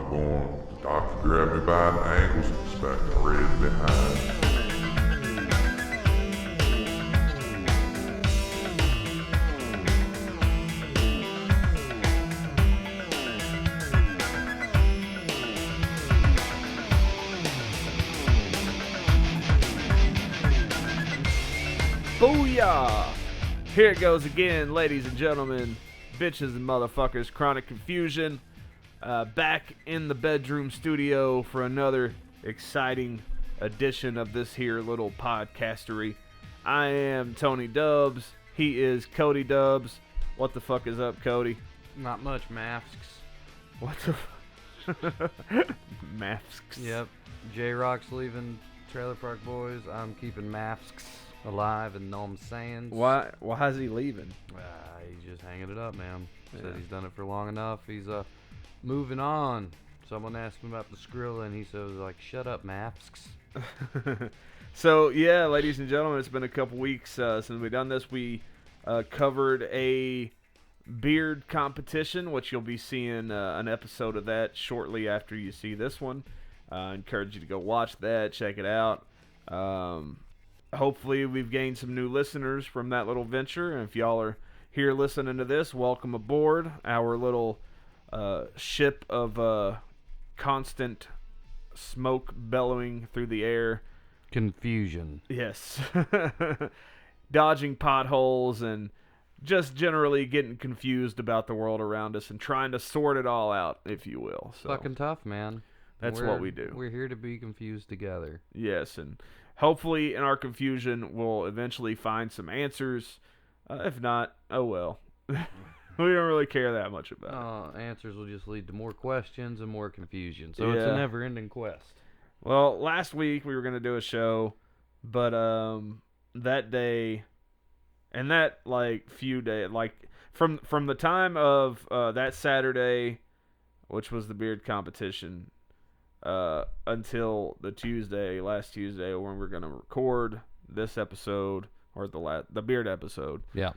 was born, the doctor grabbed me by the ankles and smacked me right behind. Booyah! Here it goes again, ladies and gentlemen, bitches and motherfuckers, Chronic Confusion, back in the bedroom studio for another exciting edition of this here little podcastery. I am Tony Dubs, he is Cody Dubs. What the fuck is up, Cody? Not much, masks. What the masks? Yep. J-Rock's leaving Trailer Park Boys. I'm keeping masks alive, and know what I'm saying? Why is he leaving? He's just hanging it up, man. Said Yeah. he's done it for long enough. He's moving on. Someone asked him about the Skrilla, and he said, like, shut up, masks. So, yeah, ladies and gentlemen, it's been a couple weeks since we've done this. We covered a beard competition, which you'll be seeing an episode of that shortly after you see this one. I encourage you to go watch that, check it out. Hopefully we've gained some new listeners from that little venture, and if y'all are here listening to this, welcome aboard our little ship of constant smoke bellowing through the air. Confusion. Yes. Dodging potholes and just generally getting confused about the world around us and trying to sort it all out, if you will. So Fucking tough, man. that's what we do. We're here to be confused together. Yes, and hopefully in our confusion we'll eventually find some answers. If not, oh well. We don't really care that much about it. Answers will just lead to more questions and more confusion. So it's a Yeah. never-ending quest. Well, last week we were going to do a show, but that day and that few days, from the time of that Saturday, which was the beard competition, until the last Tuesday when we're going to record this episode, or the beard episode. Yeah.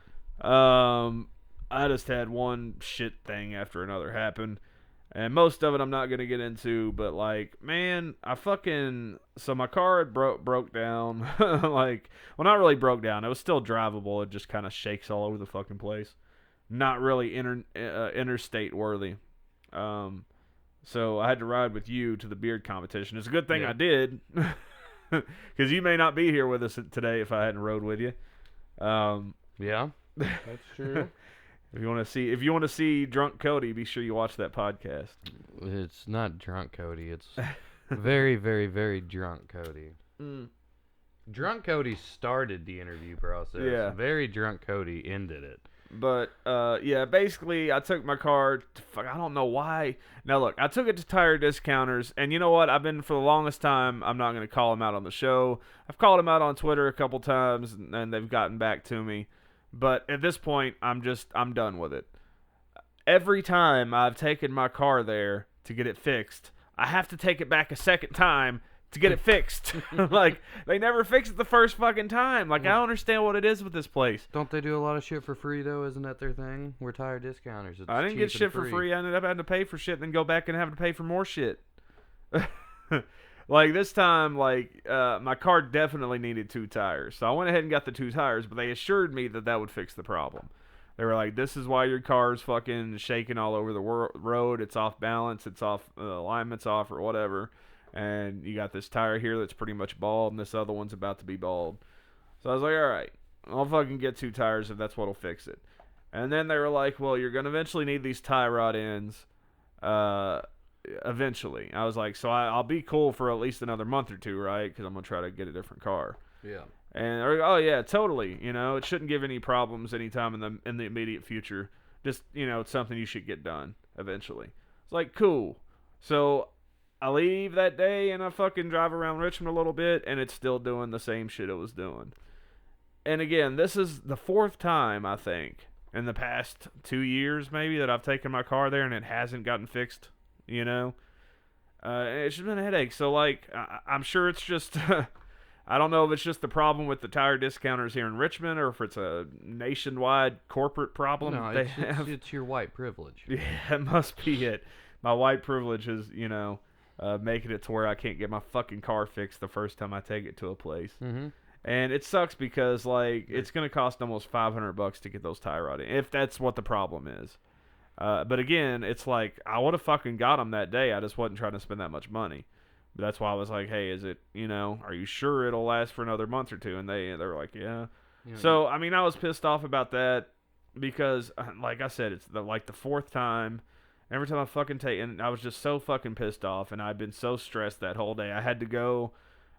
I just had one shit thing after another happen. And most of it I'm not going to get into, but man, so my car had broke down. Well, not really broke down. It was still drivable. It just kind of shakes all over the fucking place. Not really interstate worthy. So I had to ride with you to the beard competition. It's a good thing I did, because you may not be here with us today if I hadn't rode with you. Yeah, that's true. If you want to see drunk Cody, be sure you watch that podcast. It's not drunk Cody. It's very, very, very drunk Cody. Drunk Cody started the interview process. Yeah. Very drunk Cody ended it. But, basically, I took my car I don't know why. Now, look, I took it to Tire Discounters, and you know what? For the longest time, I'm not going to call them out on the show. I've called them out on Twitter a couple times, and they've gotten back to me. But at this point, I'm done with it. Every time I've taken my car there to get it fixed, I have to take it back a second time to get it fixed. They never fix it the first fucking time. I don't understand what it is with this place. Don't they do a lot of shit for free, though? Isn't that their thing? We're Tire Discounters. It's I didn't get cheap shit and for free. I ended up having to pay for shit and then go back and have to pay for more shit. This time, my car definitely needed 2 tires. So I went ahead and got the 2 tires, but they assured me that would fix the problem. They were like, this is why your car's fucking shaking all over the road. It's off balance. It's off, alignment's off or whatever. And you got this tire here that's pretty much bald, and this other one's about to be bald. So I was like, all right, I'll fucking get 2 tires if that's what'll fix it. And then they were like, well, you're going to eventually need these tie rod ends. Eventually. I was like, so I'll be cool for at least another month or 2, right? Because I'm going to try to get a different car. Yeah. And they're like, oh yeah, totally. It shouldn't give any problems anytime in the immediate future. Just, it's something you should get done eventually. It's like, cool. So I leave that day and I fucking drive around Richmond a little bit, and it's still doing the same shit it was doing. And again, this is the 4th time, I think, in the past 2 years maybe, that I've taken my car there and it hasn't gotten fixed. It's just been a headache. So I'm sure it's just I don't know if it's just the problem with the Tire Discounters here in Richmond, or if it's a nationwide corporate problem No, they have. It's your white privilege. Yeah, it must be it. my white privilege is, making it to where I can't get my fucking car fixed the first time I take it to a place. Mm-hmm. And it sucks because, like, it's going to cost almost $500 to get those tie rodding, if that's what the problem is. But again, it's like, I would have fucking got them that day. I just wasn't trying to spend that much money. But that's why I was like, hey, is it, are you sure it'll last for another month or two? And they were like, yeah. So, I mean, I was pissed off about that because, like I said, it's the fourth time. Every time I fucking take, and I was just so fucking pissed off, and I've been so stressed that whole day. I had to go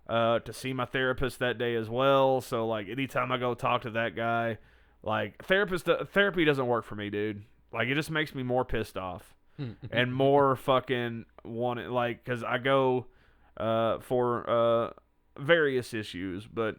to see my therapist that day as well. So, like, anytime I go talk to that guy, like, therapy doesn't work for me, dude. Like, it just makes me more pissed off and more fucking wanted, like, because I go for various issues, but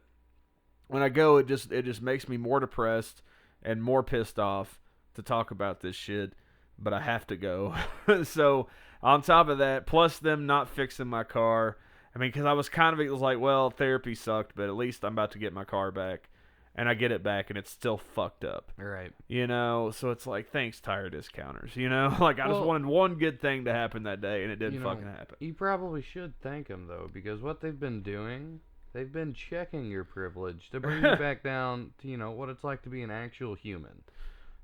when I go, it just makes me more depressed and more pissed off to talk about this shit. But I have to go. So on top of that, plus them not fixing my car. I mean, because it was like, well, therapy sucked, but at least I'm about to get my car back. And I get it back, and it's still fucked up. Right. So it's like, thanks, tire discounters. Like, I just wanted one good thing to happen that day, and it didn't fucking happen. You probably should thank them, though, because what they've been doing, they've been checking your privilege to bring you back down to, what it's like to be an actual human.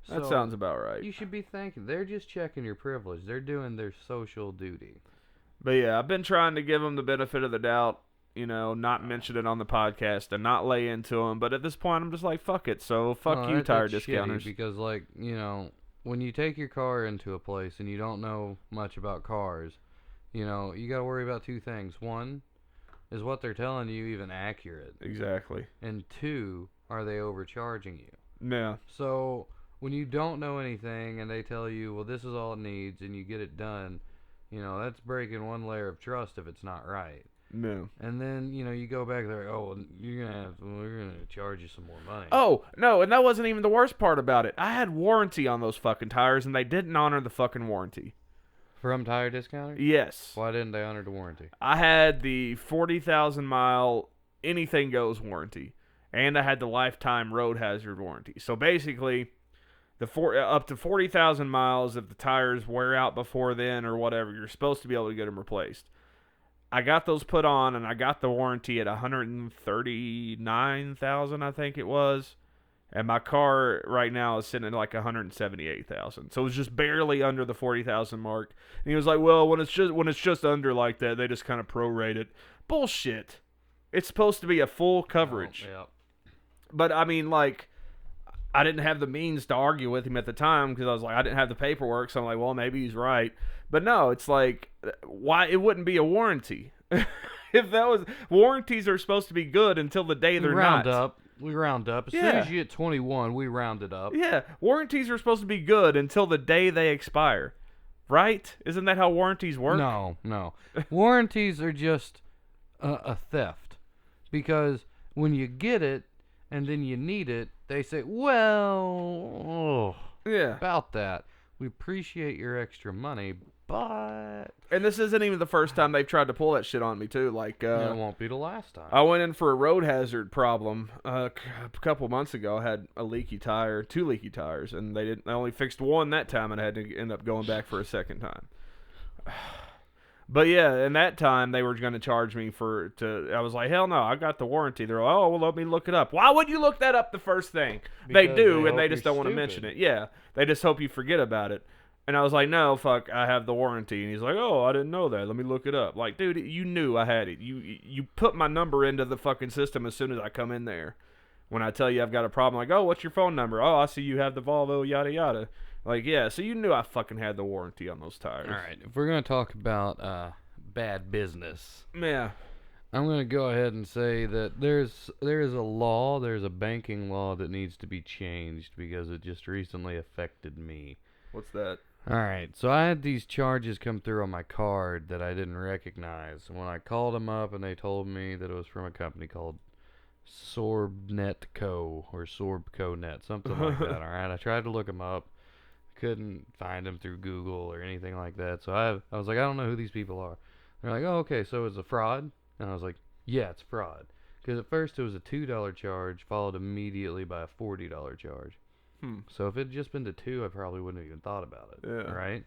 That sounds about right. You should be thanking. They're just checking your privilege. They're doing their social duty. But yeah, I've been trying to give them the benefit of the doubt, not mention it on the podcast and not lay into them. But at this point, I'm just like, fuck it. So fuck you, tire discounters. Because, like, when you take your car into a place and you don't know much about cars, you got to worry about two things. One, is what they're telling you even accurate? Exactly. And two, are they overcharging you? Yeah. So when you don't know anything and they tell you, well, this is all it needs, and you get it done, that's breaking one layer of trust if it's not right. No. And then, you go back there, oh, we're going to charge you some more money. Oh, no, and that wasn't even the worst part about it. I had warranty on those fucking tires, and they didn't honor the fucking warranty. From Tire Discounter? Yes. Why didn't they honor the warranty? I had the 40,000 mile anything goes warranty, and I had the lifetime road hazard warranty. So basically, up to 40,000 miles, if the tires wear out before then or whatever, you're supposed to be able to get them replaced. I got those put on, and I got the warranty at 139,000, I think it was. And my car right now is sitting at like 178,000. So it was just barely under the 40,000 mark. And he was like, well, when it's just under like that, they just kind of prorate it. Bullshit. It's supposed to be a full coverage. Oh, yeah. But I mean, like, I didn't have the means to argue with him at the time because I was like, I didn't have the paperwork. So I'm like, well, maybe he's right. But no, it's like, why it wouldn't be a warranty? If that was, warranties are supposed to be good until the day they're not. We round up. As soon as you get 21, we round it up. Yeah, warranties are supposed to be good until the day they expire. Right? Isn't that how warranties work? No. Warranties are just a theft. Because when you get it and then you need it, they say, well, yeah, about that. We appreciate your extra money, but... And this isn't even the first time they've tried to pull that shit on me, too. Like, it won't be the last time. I went in for a road hazard problem a couple months ago. I had a leaky tire, 2 leaky tires, and they only fixed one that time, and I had to end up going back for a second time. But yeah, and that time they were going to charge me I was like, hell no, I got the warranty. They're like, oh, well, let me look it up. Why would you look that up the first thing? They do, and they just don't want to mention it. Yeah, they just hope you forget about it. And I was like, no, fuck, I have the warranty. And he's like, oh, I didn't know that. Let me look it up. Like, dude, you knew I had it. You put my number into the fucking system as soon as I come in there. When I tell you I've got a problem, like, oh, what's your phone number? Oh, I see you have the Volvo, yada, yada. Like, yeah, so you knew I fucking had the warranty on those tires. All right, if we're going to talk about bad business. Yeah. I'm going to go ahead and say that there is a banking law that needs to be changed because it just recently affected me. What's that? All right, so I had these charges come through on my card that I didn't recognize. When I called them up and they told me that it was from a company called Sorbnet Co. or Sorbconet, something like that. All right, I tried to look them up. Couldn't find them through Google or anything like that. So I was like, I don't know who these people are. They're like, oh, okay, so it's a fraud? And I was like, yeah, it's fraud. Because at first it was a $2 charge, followed immediately by a $40 charge. So if it had just been the 2, I probably wouldn't have even thought about it. Yeah. Right?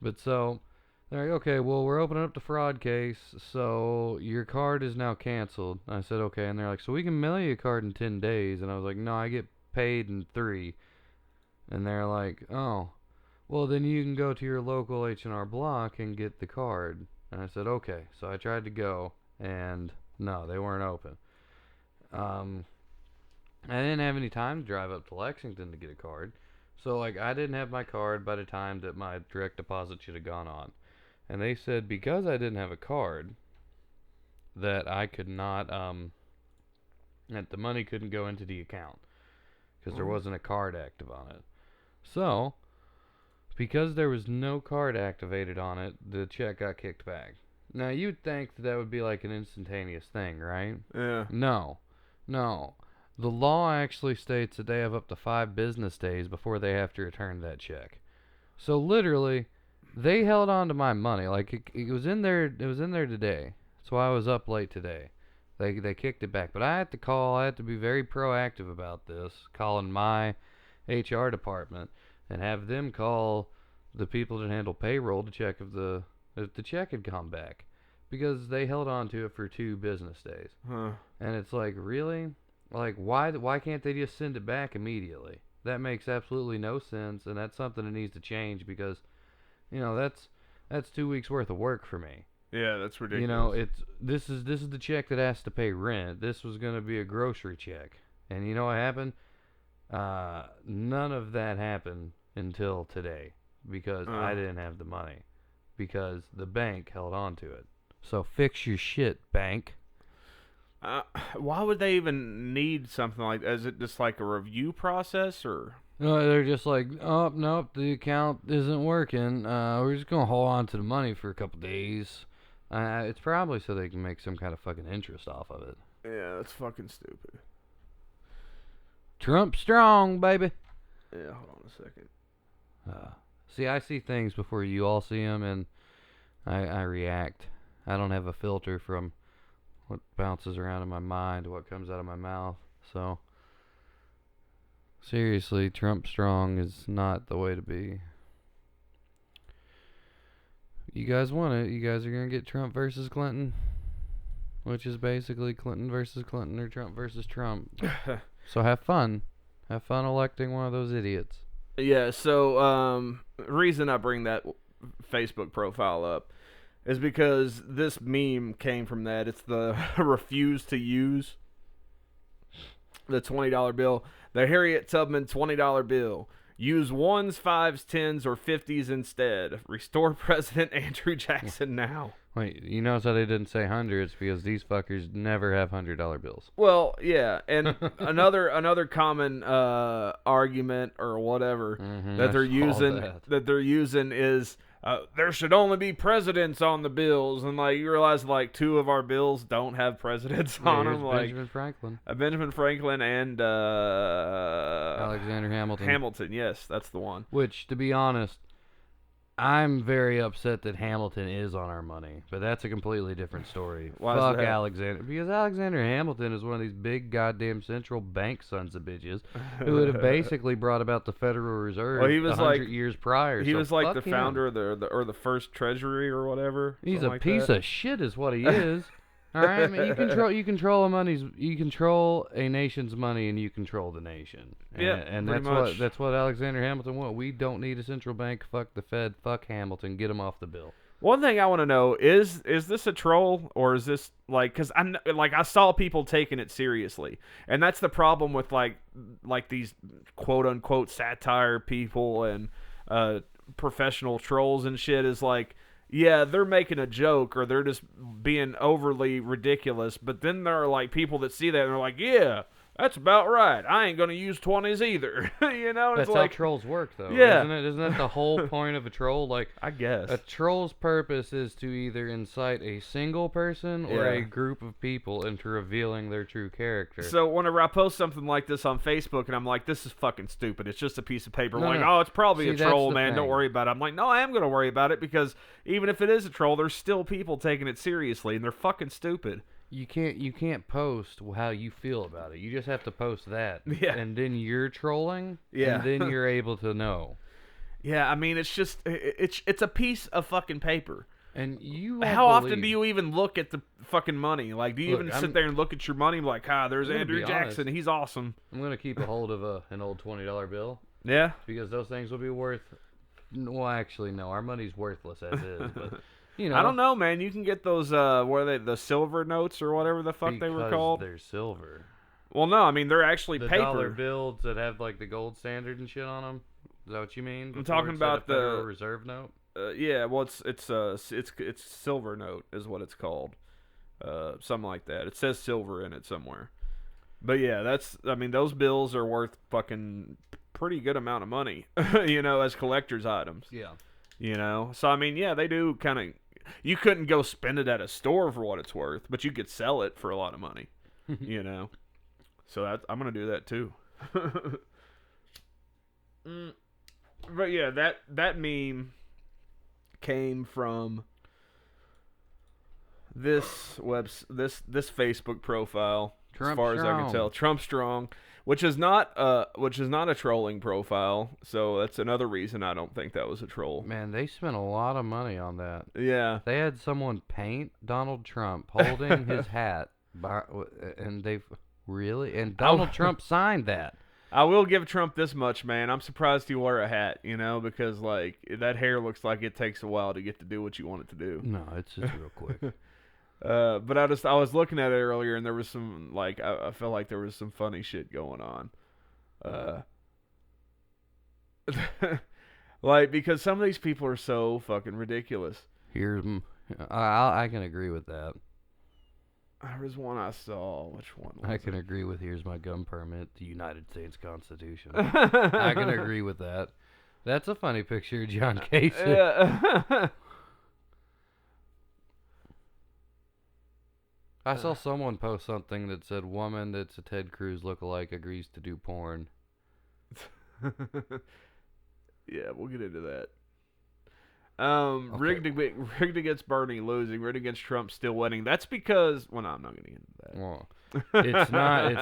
But so they're like, okay, well, we're opening up the fraud case, so your card is now canceled. I said, okay. And they're like, so we can mail you a card in 10 days. And I was like, no, I get paid in 3. And they're like, oh, well, then you can go to your local H&R Block and get the card. And I said, okay. So I tried to go, and no, they weren't open. I didn't have any time to drive up to Lexington to get a card. So, like, I didn't have my card by the time that my direct deposit should have gone on. And they said because I didn't have a card, that I could not, that the money couldn't go into the account. Because there wasn't a card active on it. So, because there was no card activated on it, the check got kicked back. Now, you'd think that would be like an instantaneous thing, right? Yeah. No. The law actually states that they have up to 5 business days before they have to return that check. So literally, they held on to my money. Like it was in there. It was in there today. That's why I was up late today. They kicked it back. But I had to call. I had to be very proactive about this, calling my HR department and have them call the people that handle payroll to check if the check had come back, because they held on to it for 2 business days. Huh. And it's like, really? Like, why can't they just send it back immediately? That makes absolutely no sense, and that's something that needs to change, because, you know, that's 2 weeks worth of work for me. Yeah, that's ridiculous. You know, this is the check that has to pay rent. This was going to be a grocery check. And you know what happened? None of that happened until today, because I didn't have the money, because the bank held on to it. So fix your shit, bank. Why would they even need something like that? Is it just like a review process, or? No, they're just like, oh, nope, the account isn't working. We're just going to hold on to the money for a couple days. It's probably so they can make some kind of fucking interest off of it. Yeah, that's fucking stupid. Trump strong, baby. Yeah, hold on a second. See, I see things before you all see them, and I react. I don't have a filter from what bounces around in my mind to what comes out of my mouth. So, seriously, Trump strong is not the way to be. You guys want it. You guys are going to get Trump versus Clinton, which is basically Clinton versus Clinton or Trump versus Trump. So have fun. Have fun electing one of those idiots. Yeah, so reason I bring that Facebook profile up is because this meme came from that. It's the refuse to use the $20 bill. The Harriet Tubman $20 bill. Use 1s, 5s, 10s, or 50s instead. Restore President Andrew Jackson now. Wait, you notice how they didn't say hundreds, because these fuckers never have $100 bills. Well, yeah, and another common argument or whatever that they're using is there should only be presidents on the bills, and like you realize like 2 of our bills don't have presidents on them, like Benjamin Franklin and Alexander Hamilton. Hamilton, yes, that's the one. Which, to be honest, I'm very upset that Hamilton is on our money, but that's a completely different story. Fuck Alexander. Because Alexander Hamilton is one of these big goddamn central bank sons of bitches who would have basically brought about the Federal Reserve 100 years prior. He was like the founder of the first treasury or whatever. He's a piece of shit is what he is. All right, I mean, you control a nation's money, and you control the nation. And that's what Alexander Hamilton wanted. We don't need a central bank. Fuck the Fed. Fuck Hamilton. Get him off the bill. One thing I want to know is this a troll, or is this like, because I saw people taking it seriously, and that's the problem with like these quote unquote satire people and professional trolls and shit is like. Yeah, they're making a joke or they're just being overly ridiculous, but then there are like people that see that and they're like, yeah, that's about right. I ain't going to use 20s either. You know? That's it's like, how trolls work, though. Yeah. Isn't that the whole point of a troll? Like, I guess. A troll's purpose is to either incite a single person or a group of people into revealing their true character. So whenever I post something like this on Facebook and I'm like, this is fucking stupid. It's just a piece of paper. Oh, it's probably a troll, man. Don't worry about it. I'm like, no, I am going to worry about it, because even if it is a troll, there's still people taking it seriously, and they're fucking stupid. You can't post how you feel about it. You just have to post that. Yeah. And then you're trolling. Yeah. And then you're able to know. Yeah, I mean, it's just it's a piece of fucking paper. And you How often do you even look at the fucking money? Like, do you Look, even sit there and look at your money and be like, there's I'm gonna Andrew be Jackson, honest. he's awesome. I'm gonna keep a hold of an old $20 bill Yeah. because those things will be worth. Well, actually, no. Our money's worthless as is. But you know, I don't know, man. You can get those what are they, the silver notes or whatever the fuck they were called. They're silver. Well, no, I mean they're actually The paper. dollar bills that have like the gold standard and shit on them. Is that what you mean? I'm talking about the Federal the Reserve note. Yeah, well, it's silver note is what it's called, something like that. It says silver in it somewhere. But yeah, I mean those bills are worth fucking pretty good amount of money, as collector's items. Yeah. So I mean, yeah, they do kind of. You couldn't go spend it at a store for what it's worth, but you could sell it for a lot of money. So I'm gonna do that too. But yeah, that meme came from this Facebook profile, Trump as far as I can tell. Trump Strong, which is not a trolling profile, so that's another reason I don't think that was a troll. Man, they spent a lot of money on that. Yeah. They had someone paint Donald Trump holding his hat, and Donald Trump signed that. I will give Trump this much, man. I'm surprised he wore a hat, because like that hair looks like it takes a while to get to do what you want it to do. No, it's just real quick. But I was looking at it earlier, and there was some like I felt like there was some funny shit going on. Like because some of these people are so fucking ridiculous. I can agree with that. There was one I saw. Which one was I can agree with here's my gun permit, the United States Constitution. I can agree with that. That's a funny picture of John Casey. Yeah. I saw someone post something that said, woman that's a Ted Cruz lookalike agrees to do porn. Yeah, we'll get into that. Rigged against Bernie losing, rigged against Trump still winning. That's because, well, no, I'm not going to get into that. Well, it's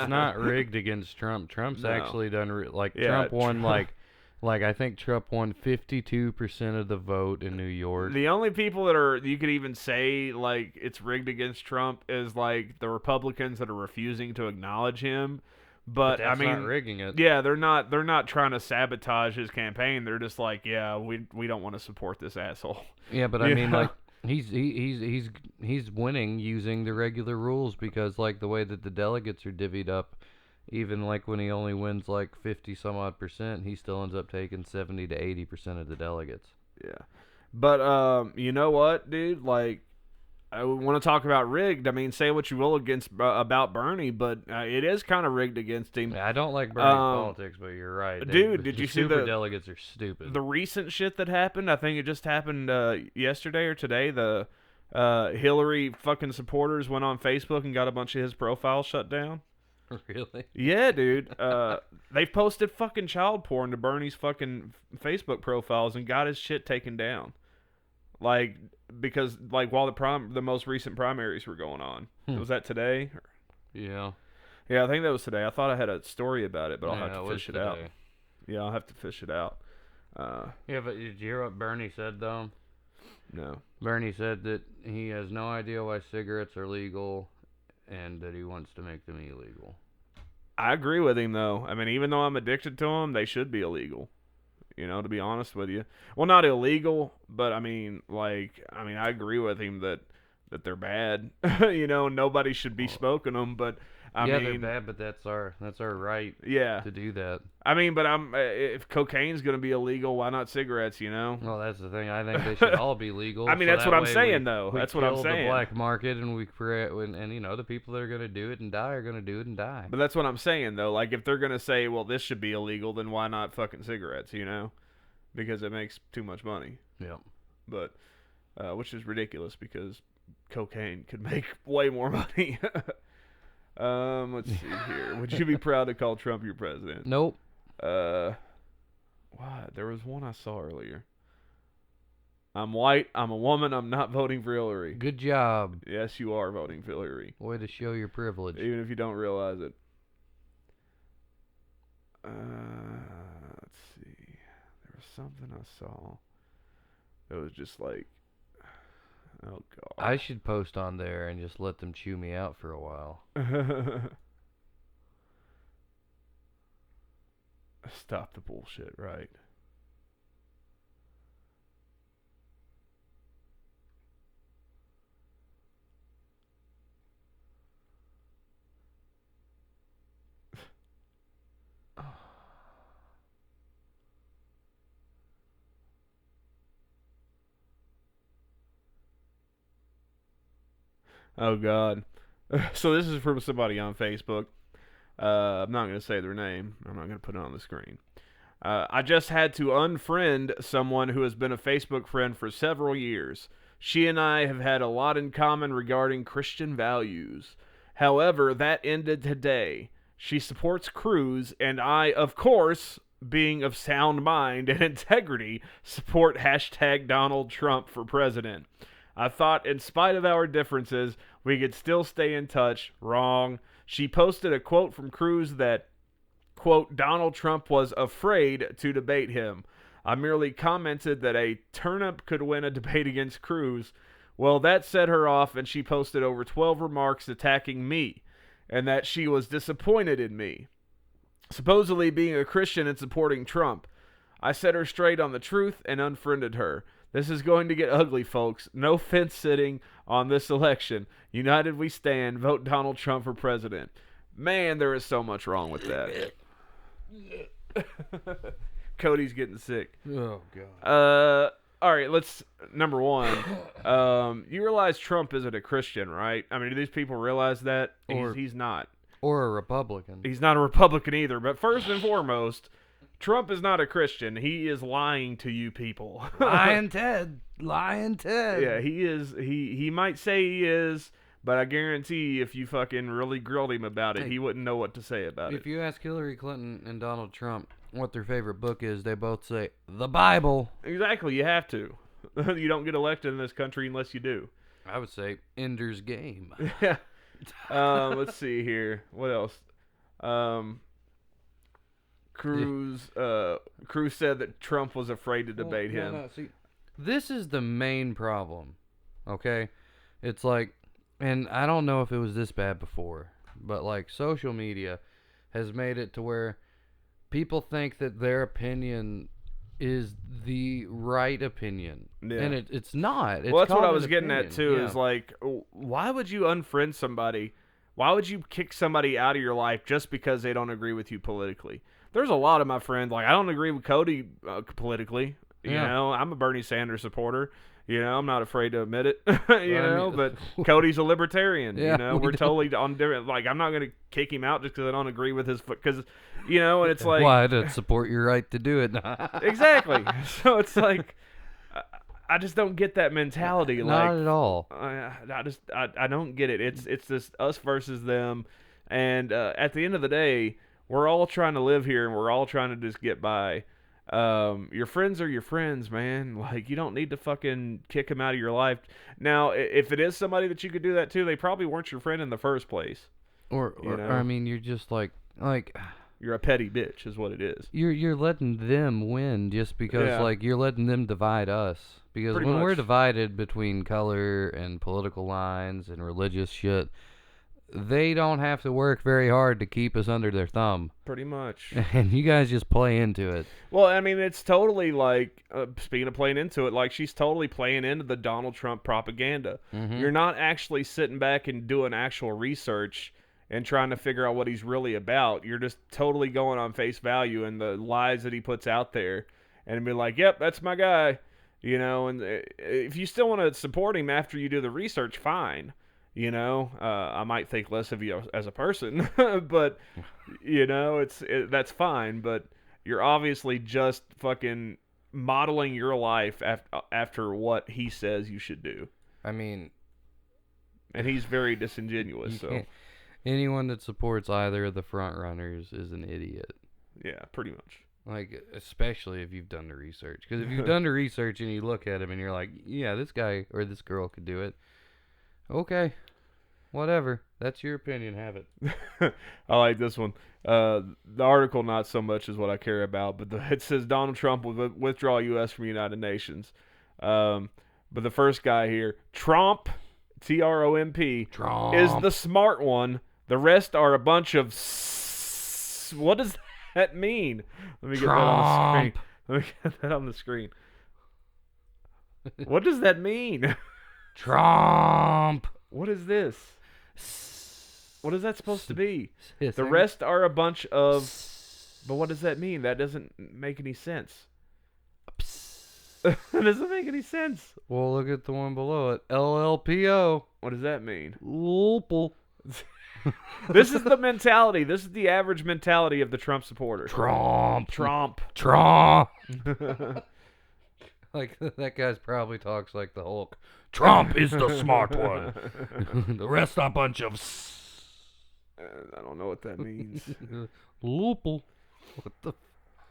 not rigged against Trump. Trump's actually done Trump won I think Trump won 52% of the vote in New York. The only people that you could even say like it's rigged against Trump is like the Republicans that are refusing to acknowledge him. But that's I mean, not rigging it. Yeah, they're not trying to sabotage his campaign. They're just like, yeah, we don't want to support this asshole. Yeah, but I mean, like he's winning using the regular rules because like the way that the delegates are divvied up, even like when he only wins like 50 some odd percent, he still ends up taking 70 to 80% of the delegates. Yeah, but you know what, dude? Like, I want to talk about rigged. I mean, say what you will about Bernie, but it is kind of rigged against him. Yeah, I don't like Bernie's politics, but you're right. Dude, did you see the delegates are stupid? The recent shit that happened, I think it just happened yesterday or today. The Hillary fucking supporters went on Facebook and got a bunch of his profiles shut down. Really? Yeah, dude. They've posted fucking child porn to Bernie's fucking Facebook profiles and got his shit taken down. Like, because like while the most recent primaries were going on. Was that today? Yeah. Yeah, I think that was today. I thought I had a story about it, but I'll have to fish it today. out. Yeah, I'll have to fish it out. Yeah, but did you hear what Bernie said though? No. Bernie said that he has no idea why cigarettes are legal and that he wants to make them illegal. I agree with him though. I mean, even though I'm addicted to them, they should be illegal. To be honest with you. Well, not illegal, but I mean, I agree with him that they're bad. Nobody should be smoking them, but I mean, they're bad, but that's our right. Yeah. To do that. I mean, but if cocaine's going to be illegal, why not cigarettes? Well, that's the thing. I think they should all be legal. I mean, that's what I'm saying, though. That's what I'm saying. We kill the black market, and we create, and the people that are going to do it and die are going to do it and die. But that's what I'm saying, though. Like, if they're going to say, well, this should be illegal, then why not fucking cigarettes? Because it makes too much money. Yeah. But, which is ridiculous because cocaine could make way more money. Let's see here. Would you be proud to call Trump your president? Nope. What? There was one I saw earlier. I'm white. I'm a woman. I'm not voting for Hillary. Good job. Yes, you are voting for Hillary. Way to show your privilege. Even if you don't realize it. Let's see. There was something I saw. It was just like, oh god. I should post on there and just let them chew me out for a while. Stop the bullshit, right? Oh god. So this is from somebody on Facebook. I'm not going to say their name. I'm not going to put it on the screen. I just had to unfriend someone who has been a Facebook friend for several years. She and I have had a lot in common regarding Christian values. However, that ended today. She supports Cruz, and I, of course, being of sound mind and integrity, support hashtag Donald Trump for president. I thought, in spite of our differences, we could still stay in touch. Wrong. She posted a quote from Cruz that, quote, Donald Trump was afraid to debate him. I merely commented that a turnip could win a debate against Cruz. Well, that set her off, and she posted over 12 remarks attacking me, and that she was disappointed in me, supposedly being a Christian and supporting Trump. I set her straight on the truth and unfriended her. This is going to get ugly, folks. No fence sitting on this election. United we stand. Vote Donald Trump for president. Man, there is so much wrong with that. Cody's getting sick. Oh, God. All right, let's, number one, you realize Trump isn't a Christian, right? I mean, do these people realize that? He's not. Or a Republican. He's not a Republican either. But first and foremost, Trump is not a Christian. He is lying to you people. Lying Ted. Lying Ted. Yeah, he is. He might say he is, but I guarantee if you fucking really grilled him about it, he wouldn't know what to say about it. If you ask Hillary Clinton and Donald Trump what their favorite book is, they both say the Bible. Exactly, you have to. You don't get elected in this country unless you do. I would say Ender's Game. Yeah. Let's see here. What else? Cruz said that Trump was afraid to debate him. No, see, this is the main problem. Okay? It's like, and I don't know if it was this bad before, but like social media has made it to where people think that their opinion is the right opinion. Yeah. And it's not. It's well, that's what I was getting at too, is like, why would you unfriend somebody? Why would you kick somebody out of your life just because they don't agree with you politically? There's a lot of my friends, like, I don't agree with Cody politically. You know, I'm a Bernie Sanders supporter. You know, I'm not afraid to admit it. But Cody's a libertarian. Yeah, you know, we're totally on different. Like, I'm not going to kick him out just because I don't agree with his. Because, you know, and it's like. Why? To support your right to do it. Exactly. So it's like, I just don't get that mentality. Not at all. I don't get it. It's this us versus them, and at the end of the day, we're all trying to live here, and we're all trying to just get by. Your friends are your friends, man. Like, you don't need to fucking kick them out of your life. Now, if it is somebody that you could do that to, they probably weren't your friend in the first place. Or I mean, you're just like you're a petty bitch, is what it is. You're letting them win just because, like, you're letting them divide us. Because Pretty when much. we're divided between color and political lines and religious shit, they don't have to work very hard to keep us under their thumb. Pretty much. And you guys just play into it. Well, I mean, it's totally like, speaking of playing into it, like, she's totally playing into the Donald Trump propaganda. Mm-hmm. You're not actually sitting back and doing actual research and trying to figure out what he's really about. You're just totally going on face value and the lies that he puts out there and be like, yep, that's my guy. You know, and if you still want to support him after you do the research, fine. You know, I might think less of you as a person, but, you know, that's fine. But you're obviously just fucking modeling your life after what he says you should do. I mean, and he's very disingenuous. So anyone that supports either of the front runners is an idiot. Yeah, pretty much. Like, especially if you've done the research. Because if you've done the research and you look at him and you're like, yeah, this guy or this girl could do it. Okay. whatever. That's your opinion. Have it. I like this one. The article not so much is what I care about, but it says Donald Trump will withdraw U.S. from United Nations. But the first guy here, Trump, Tromp, Trump. is the smart one. The rest are a bunch of. What does that mean? Let me get that on the screen. Let me get that on the screen. What does that mean? Trump. What is this? What is that supposed to be? Yes, The rest are a bunch of. But what does that mean? That doesn't make any sense. That doesn't make any sense. Well, look at the one below it. LLPO. What does that mean? Lopal. This is the mentality. This is the average mentality of the Trump supporter. Trump. Like, that guy's probably talks like the Hulk. Trump is the smart one. The rest are a bunch of... I don't know what that means. Lopal. What the...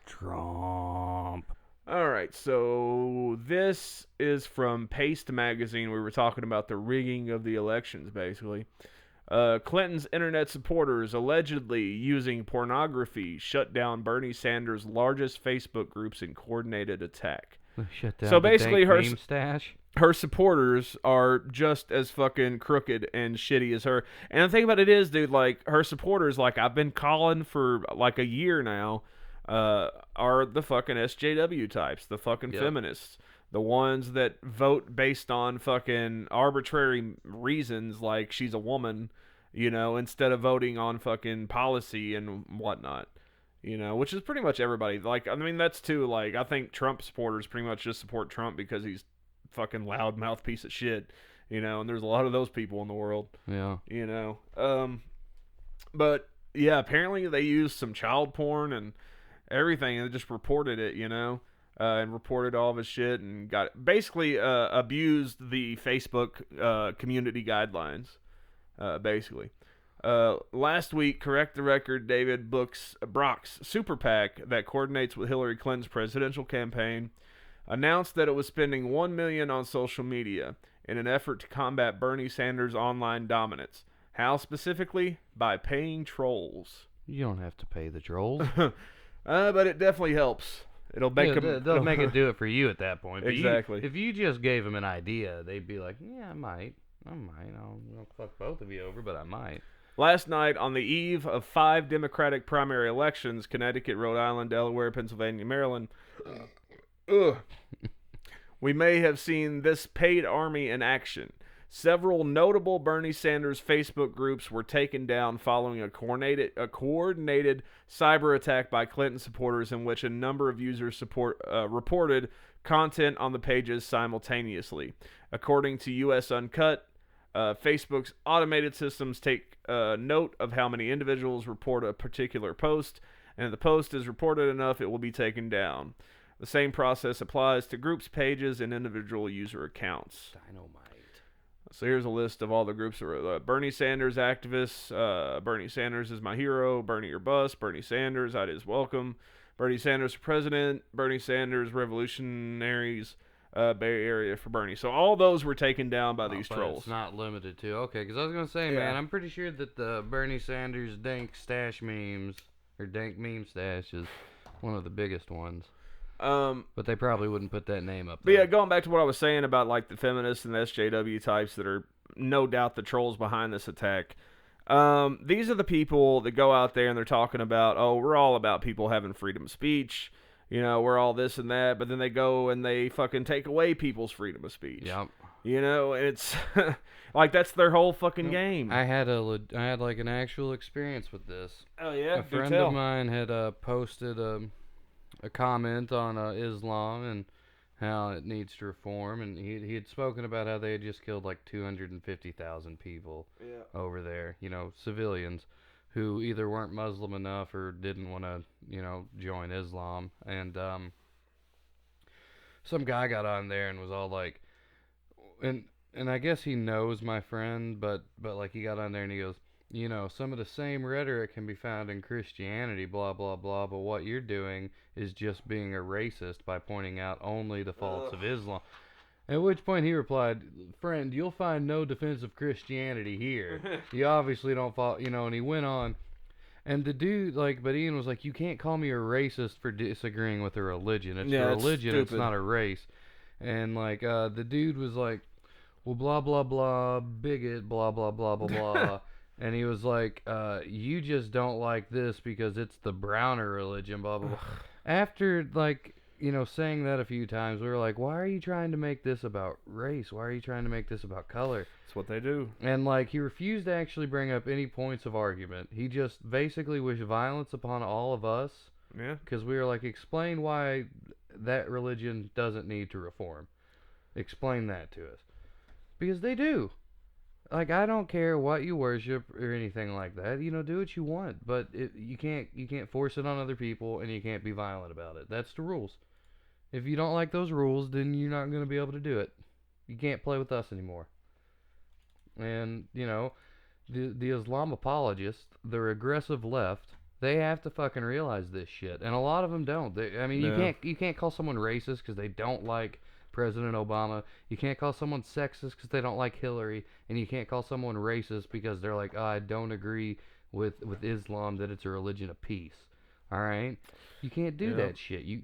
Trump. All right, so this is from Paste Magazine. We were talking about the rigging of the elections, basically. Clinton's internet supporters allegedly using pornography shut down Bernie Sanders' largest Facebook groups in coordinated attack. Shut down So the basically, dank meme stash. Her supporters are just as fucking crooked and shitty as her. And the thing about it is, dude, like, her supporters, like, I've been calling for, like, a year now, are the fucking SJW types, the fucking feminists. The ones that vote based on fucking arbitrary reasons, like she's a woman, you know, instead of voting on fucking policy and whatnot. You know, which is pretty much everybody. Like, I mean, that's too, like, I think Trump supporters pretty much just support Trump because he's fucking loudmouth piece of shit, you know, and there's a lot of those people in the world. Yeah. You know. But, yeah, apparently they used some child porn and everything, and they just reported it, you know, and reported all of his shit and basically abused the Facebook community guidelines, basically. Last week, Correct the Record, David Brock's super PAC that coordinates with Hillary Clinton's presidential campaign announced that it was spending $1 million on social media in an effort to combat Bernie Sanders' online dominance. How specifically? By paying trolls. You don't have to pay the trolls. But it definitely helps. It'll make them. They'll make it do it for you at that point. But Exactly. If you just gave them an idea, they'd be like, yeah, I might. I'll fuck both of you over, but I might. Last night, on the eve of 5 Democratic primary elections, Connecticut, Rhode Island, Delaware, Pennsylvania, Maryland, we may have seen this paid army in action. Several notable Bernie Sanders Facebook groups were taken down following a coordinated cyber attack by Clinton supporters in which a number of users reported content on the pages simultaneously. According to U.S. Uncut, Facebook's automated systems take note of how many individuals report a particular post, and if the post is reported enough, it will be taken down. The same process applies to groups, pages, and individual user accounts. Dynamite. So here's a list of all the groups. Bernie Sanders activists, Bernie Sanders is my hero, Bernie or bust, Bernie Sanders, I is welcome, Bernie Sanders for president, Bernie Sanders revolutionaries, Bay Area for Bernie. So all those were taken down by these trolls. It's not limited to. Okay, because I was going to say, Yeah. man, I'm pretty sure that the Bernie Sanders dank stash memes, or dank meme stash is one of the biggest ones. But they probably wouldn't put that name up there. But yeah, going back to what I was saying about like the feminists and the SJW types that are no doubt the trolls behind this attack. These are the people that go out there and they're talking about, oh, we're all about people having freedom of speech. You know, we're all this and that. But then they go and they fucking take away people's freedom of speech. Yep. You know, it's like that's their whole fucking game. I had like an actual experience with this. Oh yeah, A friend of mine had posted a comment on Islam and how it needs to reform, and he had spoken about how they had just killed like 250,000 people over there, you know, civilians who either weren't Muslim enough or didn't want to, you know, join Islam. And some guy got on there and was all like, and I guess he knows my friend, but like he got on there and he goes, you know, some of the same rhetoric can be found in Christianity, blah, blah, blah, but what you're doing is just being a racist by pointing out only the faults of Islam. At which point he replied, "Friend, you'll find no defense of Christianity here. You obviously don't follow," and he went on. And the dude, but Ian was like, "You can't call me a racist for disagreeing with a religion. It's a religion, it's not a race." And, the dude was like, "Well, blah, blah, blah, bigot, blah, blah, blah, blah, blah." And he was like, "You just don't like this because it's the browner religion, blah, blah, blah." After, saying that a few times, we were like, why are you trying to make this about race? Why are you trying to make this about color? That's what they do. And, he refused to actually bring up any points of argument. He just basically wished violence upon all of us. Yeah. Because we were like, explain why that religion doesn't need to reform. Explain that to us. Because they do. I don't care what you worship or anything like that. Do what you want, but you can't force it on other people, and you can't be violent about it. That's the rules. If you don't like those rules, then you're not going to be able to do it. You can't play with us anymore. And the Islam apologists, the regressive left, they have to fucking realize this shit, and a lot of them don't. You can't call someone racist because they don't like President Obama. You can't call someone sexist because they don't like Hillary, and you can't call someone racist because they're like, I don't agree with Islam that it's a religion of peace. All right, you can't do that shit. You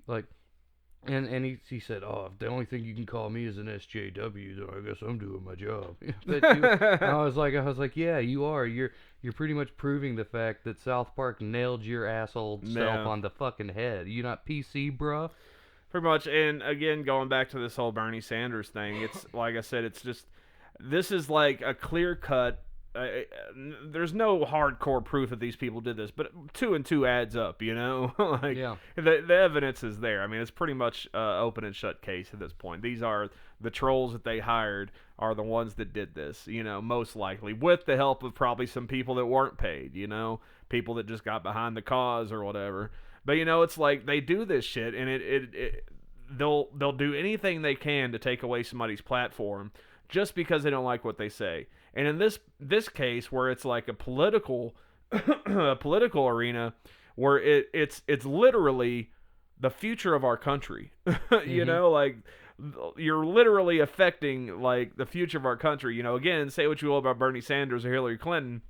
and he said, "Oh, if the only thing you can call me is an SJW, then I guess I'm doing my job." I was like, yeah, you are. You're pretty much proving the fact that South Park nailed your asshole self on the fucking head. You not PC, bruh? Pretty much. And again, going back to this whole Bernie Sanders thing, it's like I said, it's just, this is like a clear cut. There's no hardcore proof that these people did this, but 2 and 2 adds up, The evidence is there. I mean, it's pretty much open and shut case at this point. These are the trolls that they hired are the ones that did this, most likely with the help of probably some people that weren't paid, people that just got behind the cause or whatever. But it's like they do this shit, and they'll do anything they can to take away somebody's platform just because they don't like what they say. And in this case, where it's like a political arena, where it's literally the future of our country, you're literally affecting the future of our country. Again, say what you will about Bernie Sanders or Hillary Clinton,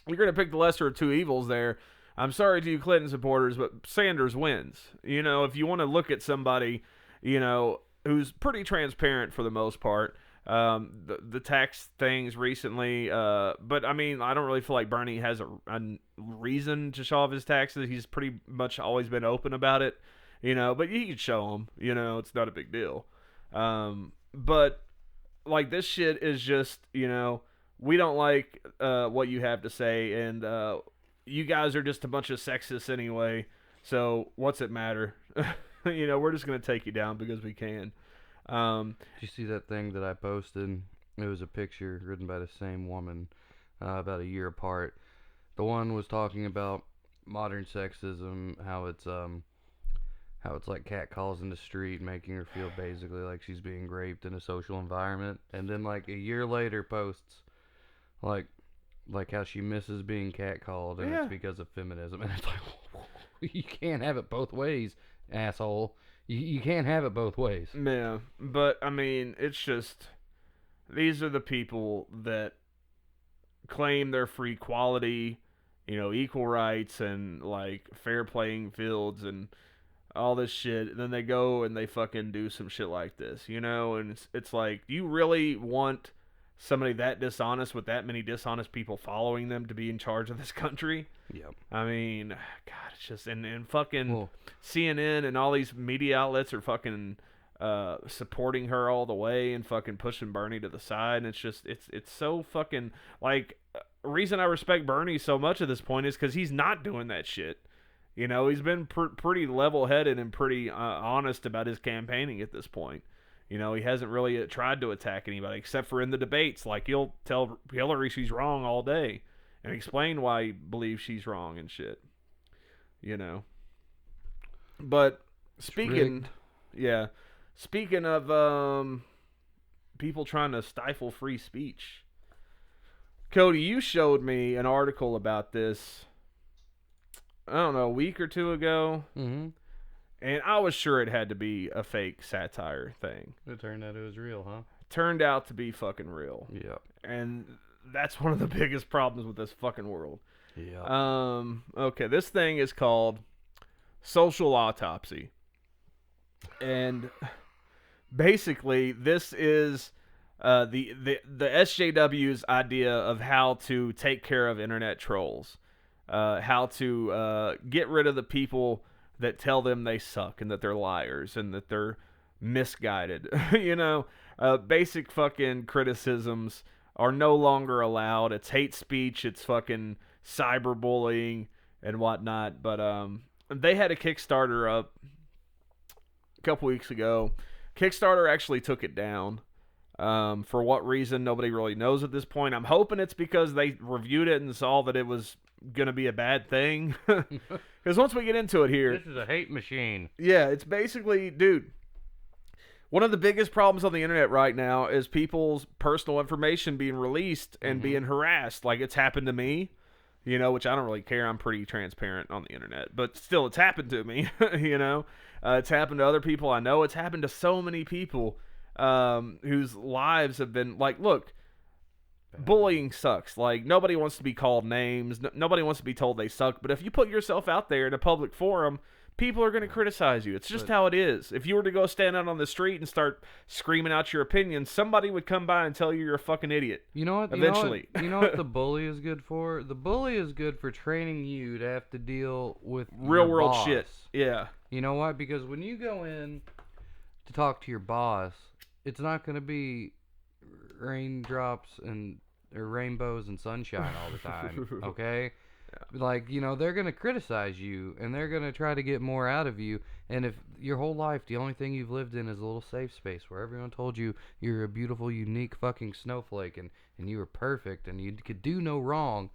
you're gonna pick the lesser of two evils there. I'm sorry to you Clinton supporters, but Sanders wins. If you want to look at somebody, who's pretty transparent for the most part. The tax things recently, but I mean, I don't really feel like Bernie has a reason to show off his taxes. He's pretty much always been open about it, but you can show them, it's not a big deal. But this shit is just, we don't like, what you have to say, and, you guys are just a bunch of sexists anyway, so what's it matter? We're just going to take you down because we can. Did you see that thing that I posted? It was a picture written by the same woman, about a year apart. The one was talking about modern sexism, how it's like catcalls in the street, making her feel basically like she's being raped in a social environment, and then a year later posts like how she misses being catcalled, and it's because of feminism, and it's like, you can't have it both ways, asshole. You can't have it both ways. Yeah, but I mean, it's just, these are the people that claim their free equality, equal rights, and fair playing fields and all this shit. And then they go and they fucking do some shit like this, and it's like, do you really want somebody that dishonest with that many dishonest people following them to be in charge of this country? Yep. I mean, God, it's just, and fucking CNN and all these media outlets are fucking supporting her all the way and fucking pushing Bernie to the side. And it's just, it's so fucking, reason I respect Bernie so much at this point is because he's not doing that shit. He's been pretty level-headed and pretty honest about his campaigning at this point. He hasn't really tried to attack anybody except for in the debates. He'll tell Hillary she's wrong all day and explain why he believes she's wrong and shit. But speaking of people trying to stifle free speech, Cody, you showed me an article about this, I don't know, a week or two ago. Mm-hmm. And I was sure it had to be a fake satire thing. It turned out it was real, huh? Turned out to be fucking real. Yeah. And that's one of the biggest problems with this fucking world. Yeah. Okay, this thing is called Social Autopsy. And basically, this is the SJW's idea of how to take care of internet trolls, how to get rid of the people that tell them they suck and that they're liars and that they're misguided. Basic fucking criticisms are no longer allowed. It's hate speech. It's fucking cyberbullying and whatnot. But they had a Kickstarter up a couple weeks ago. Kickstarter actually took it down. For what reason, nobody really knows at this point. I'm hoping it's because they reviewed it and saw that it was going to be a bad thing. Because once we get into it here... This is a hate machine. Yeah, it's basically... Dude, one of the biggest problems on the internet right now is people's personal information being released and being harassed. Like, it's happened to me, which I don't really care. I'm pretty transparent on the internet. But still, it's happened to me, It's happened to other people I know. It's happened to so many people whose lives have been... Like, look, bullying sucks. Like, nobody wants to be called names. Nobody wants to be told they suck. But if you put yourself out there in a public forum... People are going to criticize you. It's just how it is. If you were to go stand out on the street and start screaming out your opinions, somebody would come by and tell you you're a fucking idiot. You know what? Eventually. You know what the bully is good for? The bully is good for training you to have to deal with real your world boss. shit. Yeah. You know what? Because when you go in to talk to your boss, it's not going to be raindrops or rainbows and sunshine all the time. Okay? Like, they're going to criticize you, and they're going to try to get more out of you. And if your whole life, the only thing you've lived in is a little safe space where everyone told you you're a beautiful, unique fucking snowflake, and you were perfect, and you could do no wrong,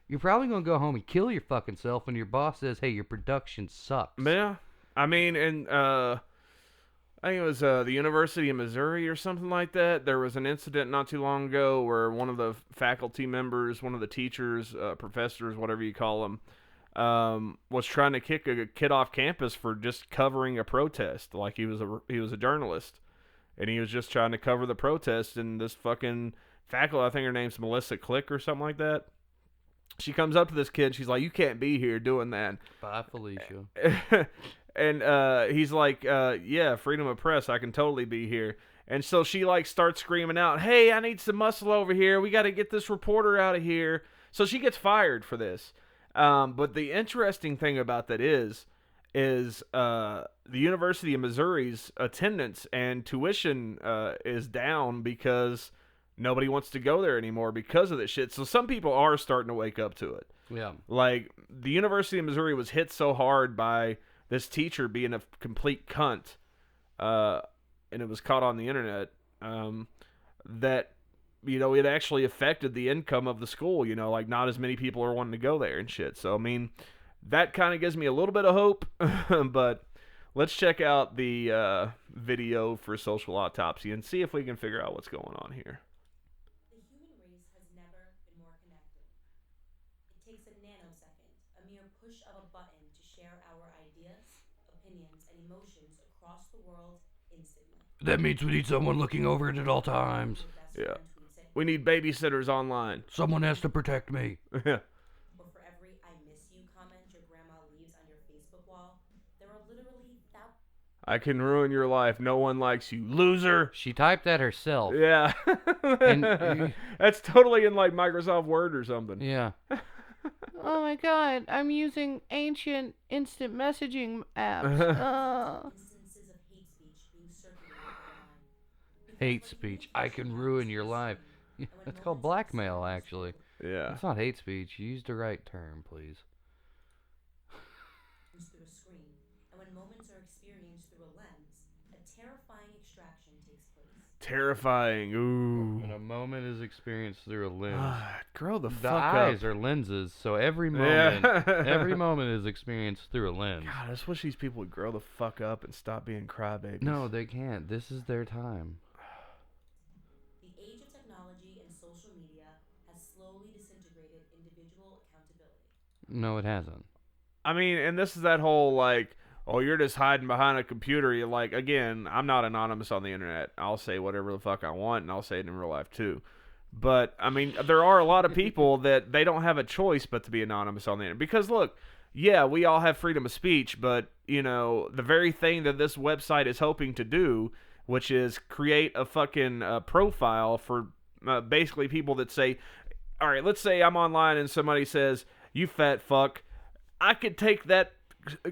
you're probably going to go home and kill your fucking self when your boss says, hey, your production sucks. Yeah. I mean, and I think it was the University of Missouri or something like that. There was an incident not too long ago where one of the faculty members, one of the teachers, professors, whatever you call them, was trying to kick a kid off campus for just covering a protest. Like he was a journalist, and he was just trying to cover the protest. And this fucking faculty, I think her name's Melissa Click or something like that. She comes up to this kid. She's like, "You can't be here doing that." Bye, Felicia. And he's like, yeah, freedom of press, I can totally be here. And so she like starts screaming out, "Hey, I need some muscle over here. We got to get this reporter out of here." So she gets fired for this. But the interesting thing about that is the University of Missouri's attendance and tuition is down because nobody wants to go there anymore because of this shit. So some people are starting to wake up to it. Yeah. Like, the University of Missouri was hit so hard by this teacher being a complete cunt, and it was caught on the internet, that, it actually affected the income of the school. Like, not as many people are wanting to go there and shit. So, I mean, that kind of gives me a little bit of hope, but let's check out the video for Social Autopsy and see if we can figure out what's going on here. The human race has never been more connected. It takes a nanosecond, a mere push of a button, to share our ideas, opinions, and emotions across the world instantly. That means we need someone looking over it at all times. Yeah. We need babysitters online. Someone has to protect me. Yeah. Or for every "I miss you" comment your grandma leaves on your Facebook wall, there are literally thousands. I can ruin your life. No one likes you, loser. She typed that herself. Yeah. And that's totally in like Microsoft Word or something. Yeah. Oh my god, I'm using ancient instant messaging apps. Instances of hate speech being circulated online. Hate speech. I can ruin your life. That's called blackmail, actually. Yeah. It's not hate speech. You used the right term, please. Through a screen, and when moments are experienced through a lens, a terrifying extraction takes place. Terrifying. Ooh. When a moment is experienced through a lens. Grow the The fuck eyes up. are lenses, so every moment, every moment is experienced through a lens. God, I just wish these people would grow the fuck up and stop being crybabies. No, they can't. This is their time. The age of technology and social media has slowly disintegrated individual accountability. No, it hasn't. I mean, and this is that whole, like, oh, you're just hiding behind a computer. You're like, again, I'm not anonymous on the internet. I'll say whatever the fuck I want, and I'll say it in real life too. But, I mean, there are a lot of people that they don't have a choice but to be anonymous on the internet. Because, look, yeah, we all have freedom of speech, but, you know, the very thing that this website is hoping to do, which is create a fucking profile for basically people that say, all right, let's say I'm online and somebody says, you fat fuck. I could take that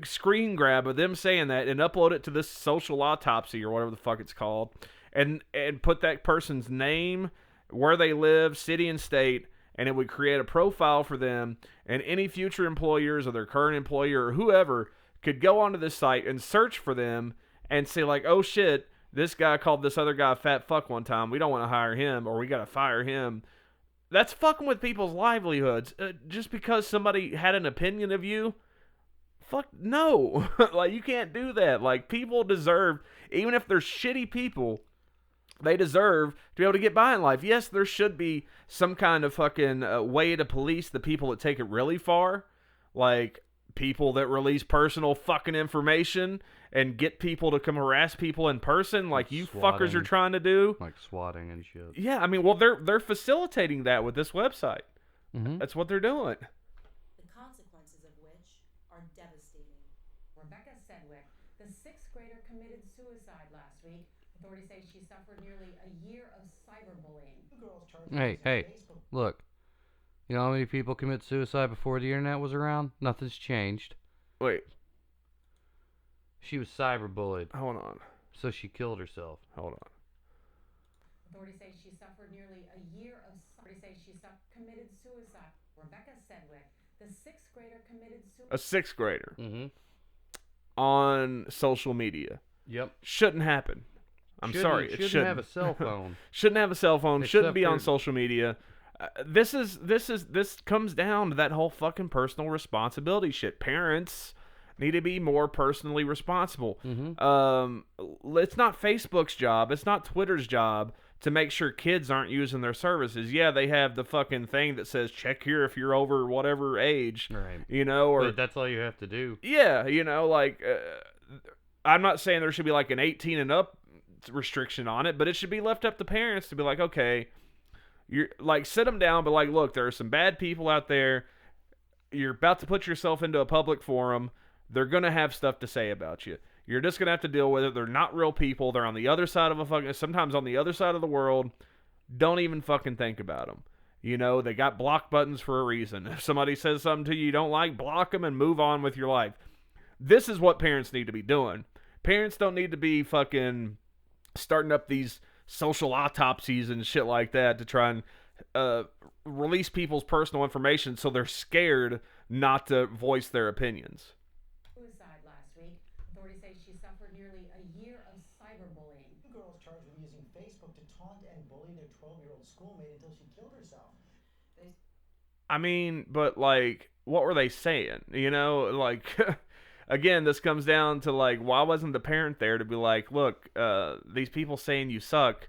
screen grab of them saying that and upload it to this social autopsy or whatever the fuck it's called, and put that person's name, where they live, city and state, and it would create a profile for them, and any future employers or their current employer or whoever could go onto this site and search for them and say like, oh shit, this guy called this other guy a fat fuck one time, we don't want to hire him, or we gotta fire him. That's fucking with people's livelihoods. Just because somebody had an opinion of you, fuck no. Like, you can't do that. Like, people deserve, even if they're shitty people, they deserve to be able to get by in life. Yes, there should be some kind of fucking way to police the people that take it really far. Like, people that release personal fucking information and get people to come harass people in person like you swatting. fuckers are trying to do. Like swatting and shit. Yeah, I mean, well, they're facilitating that with this website. Mm-hmm. That's what they're doing. The consequences of which are devastating. Rebecca Sedgwick, the 6th grader, committed suicide last week. Authorities say she suffered nearly a year of cyberbullying. Hey, look. You know how many people commit suicide before the internet was around? Nothing's changed. Wait, She was cyberbullied, hold on. so she killed herself. Hold on. Authorities say she suffered nearly a year of committed suicide. Rebecca Sedgwick, the 6th grader, committed suicide. A 6th grader Mm-hmm. on social media. Yep. Shouldn't happen. I'm sorry, it shouldn't. have a cell phone. Shouldn't have a cell phone. Shouldn't Except be on for- social media. This comes down to that whole fucking personal responsibility shit. Parents need to be more personally responsible. Mm-hmm. It's not Facebook's job. It's not Twitter's job to make sure kids aren't using their services. Yeah, they have the fucking thing that says check here if you're over whatever age. Right. You know, or But that's all you have to do. yeah, you know, like I'm not saying there should be like an 18 and up restriction on it, but it should be left up to parents to be like, okay, you're like, sit them down, but like, look, there are some bad people out there. You're about to put yourself into a public forum. They're gonna have stuff to say about you. You're just gonna have to deal with it. They're not real people. They're on the other side of sometimes on the other side of the world. Don't even fucking think about them. You know, they got block buttons for a reason. If somebody says something to you you don't like, block them and move on with your life. This is what parents need to be doing. Parents don't need to be fucking starting up these social autopsies and shit like that to try and release people's personal information so they're scared not to voice their opinions. Suicide last week. Authorities say she suffered nearly a year of cyberbullying. Two girls charged with using Facebook to taunt and bully their 12-year-old schoolmate until she killed herself. I mean, but like, what were they saying? You know, like, again, this comes down to like, why wasn't the parent there to be like, look, these people saying you suck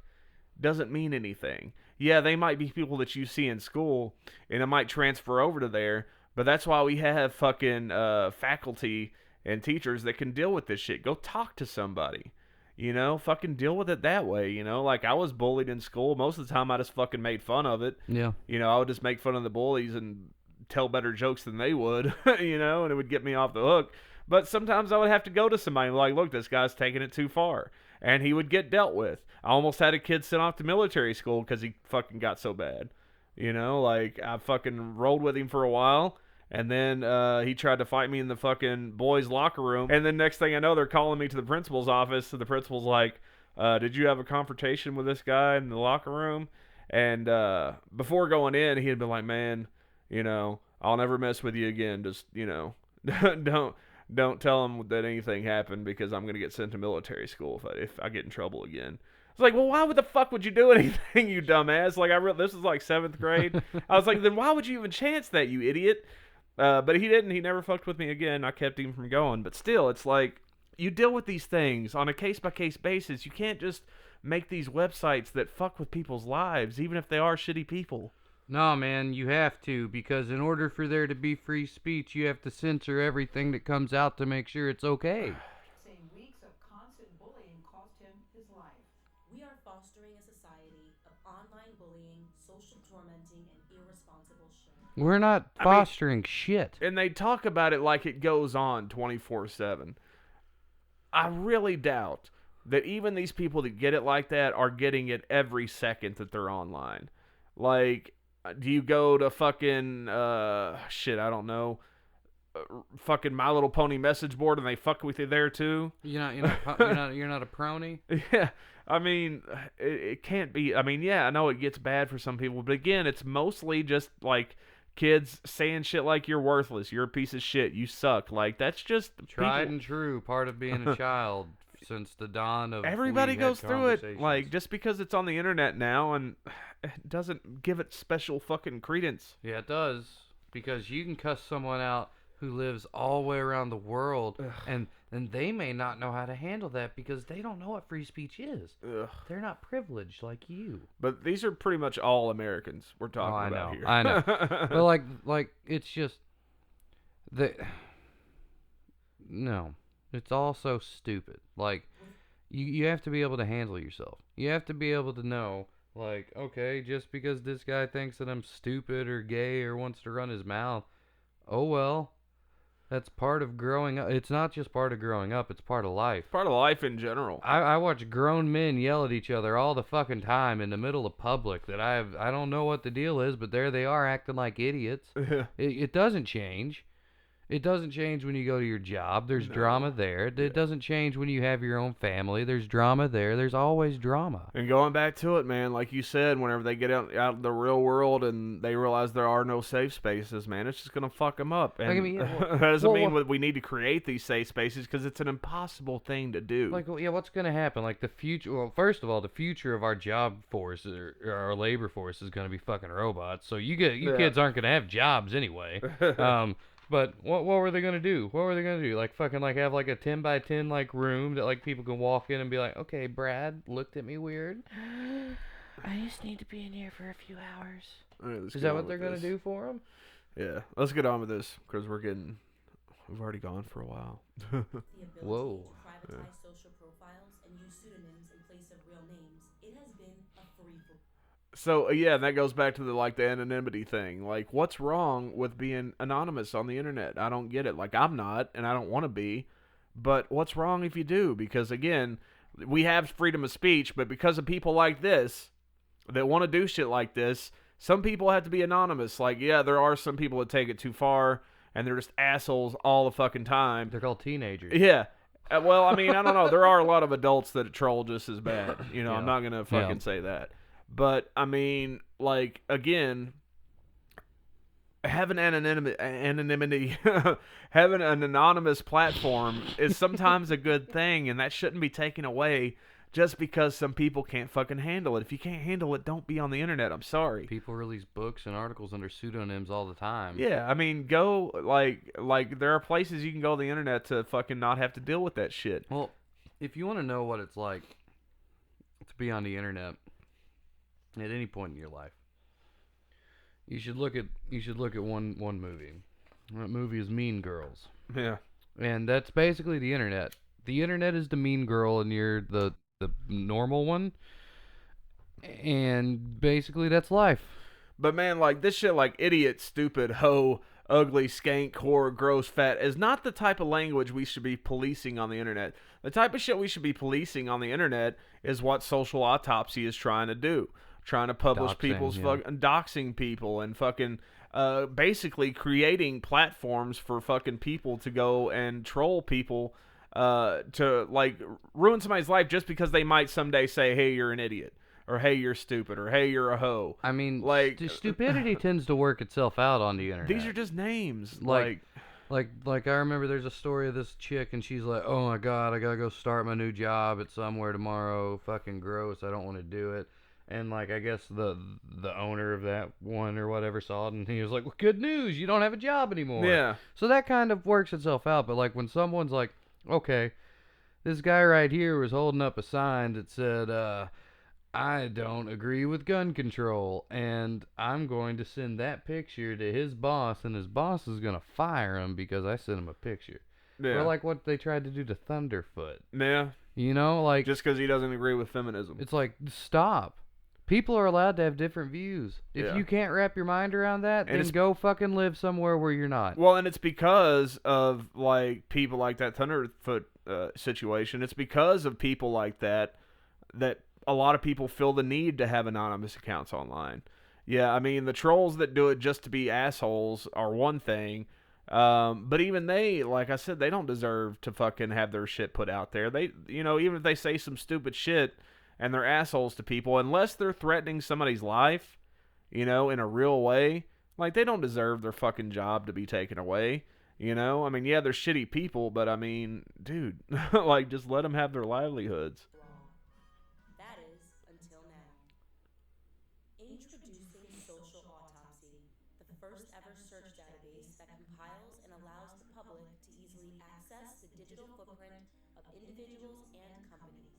doesn't mean anything. Yeah, they might be people that you see in school, and it might transfer over to there, but that's why we have fucking faculty and teachers that can deal with this shit. Go talk to somebody. You know, fucking deal with it that way, you know? Like, I was bullied in school. Most of the time, I just fucking made fun of it. Yeah. You know, I would just make fun of the bullies and tell better jokes than they would, you know, and it would get me off the hook. But sometimes I would have to go to somebody and be like, look, this guy's taking it too far. And he would get dealt with. I almost had a kid sent off to military school because he fucking got so bad. You know, like, I fucking rolled with him for a while. And then he tried to fight me in the fucking boys' locker room. And then next thing I know, they're calling me to the principal's office. And the principal's like, did you have a confrontation with this guy in the locker room? And before going in, he had been like, man, you know, I'll never mess with you again. Just, you know, don't tell him that anything happened because I'm going to get sent to military school if I get in trouble again. It's like, well, why the fuck would you do anything, you dumbass? Like, this is like 7th grade. I was like, then why would you even chance that, you idiot? But he didn't. He never fucked with me again. I kept him from going. But still, it's like, you deal with these things on a case-by-case basis. You can't just make these websites that fuck with people's lives, even if they are shitty people. No, man, you have to, because in order for there to be free speech, you have to censor everything that comes out to make sure it's okay. Saying weeks of constant bullying cost him his life. We are fostering a society of online bullying, social tormenting, and irresponsible shit. We're not I mean- fostering shit. And they talk about it like it goes on 24/7. I really doubt that even these people that get it like that are getting it every second that they're online. Like, do you go to fucking shit? I don't know. Fucking My Little Pony message board and they fuck with you there too. You're not a prony. Yeah, I mean, it can't be. I mean, yeah, I know it gets bad for some people, but again, it's mostly just like kids saying shit like you're worthless, you're a piece of shit, you suck. Like that's just Tried people, and true, part of being a child since the dawn of. everybody we had goes through it. conversations. Like just because it's on the internet now and it doesn't give it special fucking credence. Yeah, it does, because you can cuss someone out who lives all the way around the world, and they may not know how to handle that because they don't know what free speech is. Ugh. They're not privileged like you. But these are pretty much all Americans we're talking about here. I know. But like it's just no, it's all so stupid. Like you have to be able to handle yourself. You have to be able to know, like, okay, just because this guy thinks that I'm stupid or gay or wants to run his mouth, oh well. That's part of growing up. It's not just part of growing up, it's part of life. Part of life in general. I watch grown men yell at each other all the fucking time in the middle of public that I don't know what the deal is, but there they are acting like idiots. It doesn't change. It doesn't change when you go to your job. There's drama there. It doesn't change when you have your own family. There's drama there. There's always drama. And going back to it, man, like you said, whenever they get out in the real world and they realize there are no safe spaces, man, it's just going to fuck them up. And Like, I mean, yeah, that doesn't mean we need to create these safe spaces because it's an impossible thing to do. Like, well, yeah, what's going to happen? Like, the future, well, first of all, the future of our job force, or our labor force, is going to be fucking robots. So you kids aren't going to have jobs anyway. But what were they gonna do? What were they gonna do? Like fucking like have like a 10 by 10 like room that like people can walk in and be like, okay, Brad looked at me weird. I just need to be in here for a few hours. All right, let's Is get that on what they're with gonna this. do for them? Yeah, let's get on with this because we've already gone for a while. The ability Whoa. to privatize social profiles and use pseudonyms in place of real names. It has been a free-for-all. So yeah, that goes back to the anonymity thing. Like, what's wrong with being anonymous on the internet? I don't get it. Like, I'm not, and I don't want to be. But what's wrong if you do? Because again, we have freedom of speech, but because of people like this that want to do shit like this, some people have to be anonymous. Like, yeah, there are some people that take it too far, and they're just assholes all the fucking time. They're called teenagers. Yeah. Well, I mean, I don't know. There are a lot of adults that troll just as bad. You know, Yeah. I'm not going to fucking say that. But, I mean, like, again, having anonymity, having an anonymous platform is sometimes a good thing, and that shouldn't be taken away just because some people can't fucking handle it. If you can't handle it, don't be on the internet. I'm sorry. People release books and articles under pseudonyms all the time. Yeah, I mean, go, like there are places you can go on the internet to fucking not have to deal with that shit. Well, if you want to know what it's like to be on the internet at any point in your life, you should look at one movie. That movie is Mean Girls. Yeah. And that's basically the internet. The internet is the mean girl and you're the normal one. And basically that's life. But man, like this shit, like idiot, stupid, hoe, ugly, skank, whore, gross, fat, is not the type of language we should be policing on the internet. The type of shit we should be policing on the internet is what Social Autopsy is trying to do. Trying to publish Doxxing, people's yeah. fucking doxing people and fucking basically creating platforms for fucking people to go and troll people to like ruin somebody's life just because they might someday say, hey, you're an idiot, or hey, you're stupid, or hey, you're a hoe. I mean, Like- stupidity tends to work itself out on the internet. These are just names. Like I remember there's a story of this chick and she's like, oh my god, I gotta go start my new job at somewhere tomorrow. Fucking gross. I don't want to do it. And like I guess the owner of that one or whatever saw it and he was like, well, good news, you don't have a job anymore. Yeah. So that kind of works itself out. But like when someone's like, okay, this guy right here was holding up a sign that said, I don't agree with gun control, and I'm going to send that picture to his boss, and his boss is going to fire him because I sent him a picture. Yeah. Or like what they tried to do to Thunderfoot. Yeah. You know, like... Just because he doesn't agree with feminism. It's like, stop. People are allowed to have different views. If Yeah. you can't wrap your mind around that, And then go fucking live somewhere where you're not. Well, and it's because of, like, people like that Thunderfoot situation. It's because of people like that a lot of people feel the need to have anonymous accounts online. Yeah, I mean, the trolls that do it just to be assholes are one thing. But even they, like I said, they don't deserve to fucking have their shit put out there. They, you know, even if they say some stupid shit and they're assholes to people, unless they're threatening somebody's life, you know, in a real way, like, they don't deserve their fucking job to be taken away. You know, I mean, yeah, they're shitty people, but I mean, dude, like, just let them have their livelihoods. That is, until now. Introducing Social Autopsy, the first ever search database that compiles and allows the public to easily access the digital footprint of individuals and companies.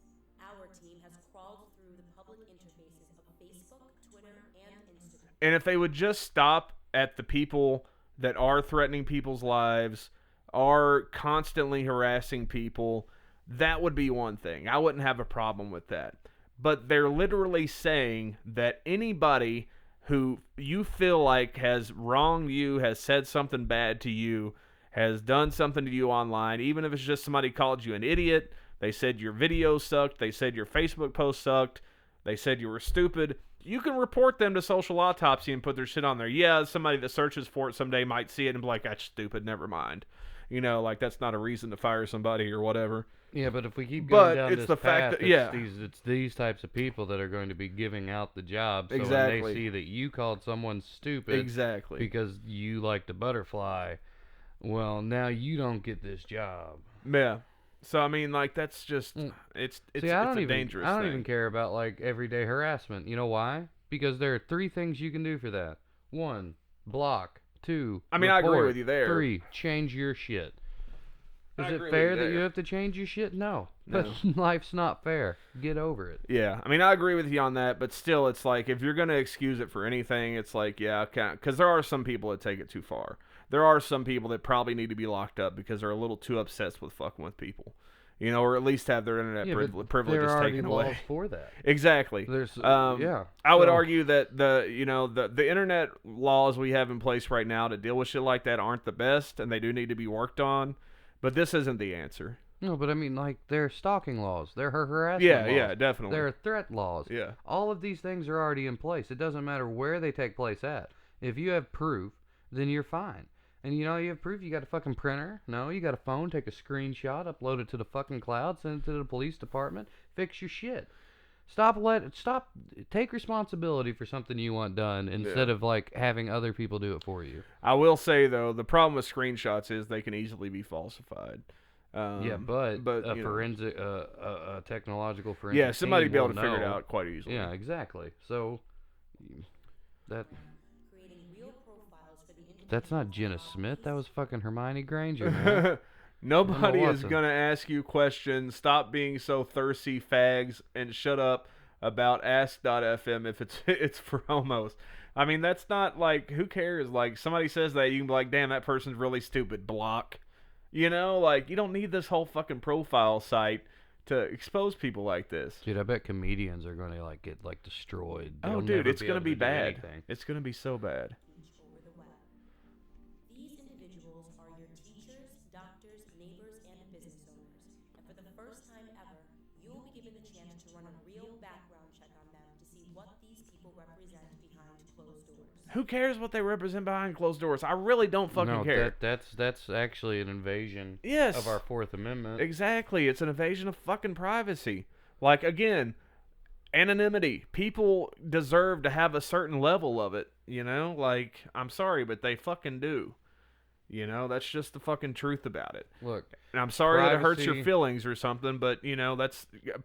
Our team has crawled through the public interfaces of Facebook, Twitter, and Instagram. And if they would just stop at the people that are threatening people's lives, are constantly harassing people, that would be one thing. I wouldn't have a problem with that. But they're literally saying that anybody who you feel like has wronged you, has said something bad to you, has done something to you online, even if it's just somebody called you an idiot, they said your video sucked, they said your Facebook post sucked, they said you were stupid, you can report them to Social Autopsy and put their shit on there. Yeah, somebody that searches for it someday might see it and be like, that's stupid, never mind. You know, like, that's not a reason to fire somebody or whatever. Yeah, but if we keep going down it's this the path, fact that, it's these types of people that are going to be giving out the job. So Exactly. when they see that you called someone stupid Exactly. because you liked a butterfly, well, now you don't get this job. Yeah. So, I mean, like, that's just, it's See, I don't a even, dangerous I don't thing. even care about, like, everyday harassment. You know why? Because there are 3 things you can do for that. 1, block. 2, I mean, I agree report. with you there. 3, change your shit. I Is it agree with fair you that you there. have to change your shit? No. No. But life's not fair. Get over it. Yeah, I mean, I agree with you on that, but still, it's like, if you're going to excuse it for anything, it's like, yeah, because there are some people that take it too far. There are some people that probably need to be locked up because they're a little too obsessed with fucking with people. You know, or at least have their internet but privileges there are already taken laws away. for that. Exactly. There's I would argue that the internet laws we have in place right now to deal with shit like that aren't the best, and they do need to be worked on. But this isn't the answer. No, but I mean, like, there are stalking laws. There are harassment laws. Yeah, definitely. There are threat laws. Yeah. All of these things are already in place. It doesn't matter where they take place at. If you have proof, then you're fine. And you know, you have proof, you got a fucking printer? No, you got a phone, take a screenshot, upload it to the fucking cloud, send it to the police department, fix your shit. Take responsibility for something you want done instead of, like, having other people do it for you. I will say, though, the problem with screenshots is they can easily be falsified. But a you know. forensic, a technological forensic Yeah, somebody team be able will to figure it know. out quite easily. Yeah, exactly. So, that... Creating real profiles for the individuals. That's not Jenna Smith. That was fucking Hermione Granger, man. Nobody Emma is Watson. going to ask you questions. Stop being so thirsty, fags, and shut up about Ask.fm if it's for homos. I mean, that's not, like, who cares? Like, somebody says that, you can be like, damn, that person's really stupid. Block. You know, like, you don't need this whole fucking profile site to expose people like this. Dude, I bet comedians are going to, like, get, like, destroyed. Oh, They'll dude, never it's be going to able be do bad. anything. It's going to be so bad. Over the web. These individuals are your teachers, doctors, neighbors, and business owners. And for the first time ever, you will be given the chance to run a real background check on them to see what these people represent behind closed doors. Who cares what they represent behind closed doors? I really don't fucking care. That's actually an invasion Yes. of our Fourth Amendment. Exactly. It's an invasion of fucking privacy. Like, again, anonymity. People deserve to have a certain level of it, you know? Like, I'm sorry, but they fucking do. You know, that's just the fucking truth about it. Look, And I'm sorry that it hurts your privacy- feelings or something, but, you know,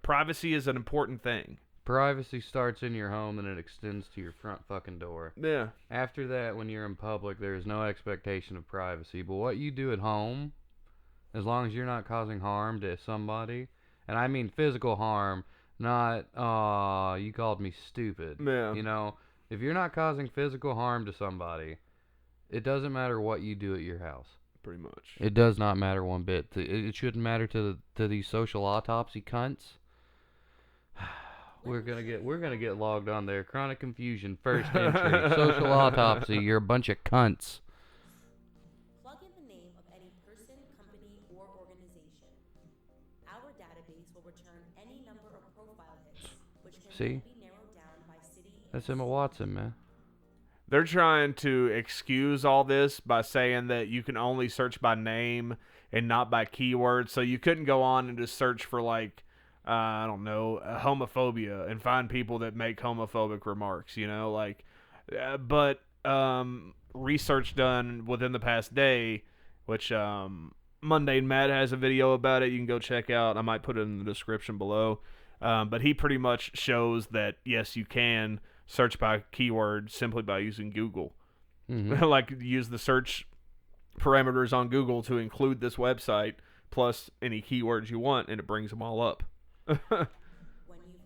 privacy is an important thing. privacy starts in your home and it extends to your front fucking door. Yeah. After that, when you're in public, there is no expectation of privacy. But what you do at home, as long as you're not causing harm to somebody, and I mean physical harm, not, "Aw, you called me stupid." Yeah. You know, if you're not causing physical harm to somebody, it doesn't matter what you do at your house. Pretty much. It does not matter one bit. It shouldn't matter to these social autopsy cunts. We're gonna get logged on there. Chronic confusion, first entry. Social autopsy. You're a bunch of cunts. Plug in the name of any person, company, or organization. Our database will return any number of profile hits, which can See? then be narrowed down by city and That's Emma Watson, man. They're trying to excuse all this by saying that you can only search by name and not by keywords. So you couldn't go on and just search for, like, I don't know, homophobia and find people that make homophobic remarks, you know? Like, but research done within the past day, which Mundane Matt has a video about it. You can go check out. I might put it in the description below. But he pretty much shows that, yes, you can search by keyword simply by using Google. Mm-hmm. Like, use the search parameters on Google to include this website plus any keywords you want, and it brings them all up. when you've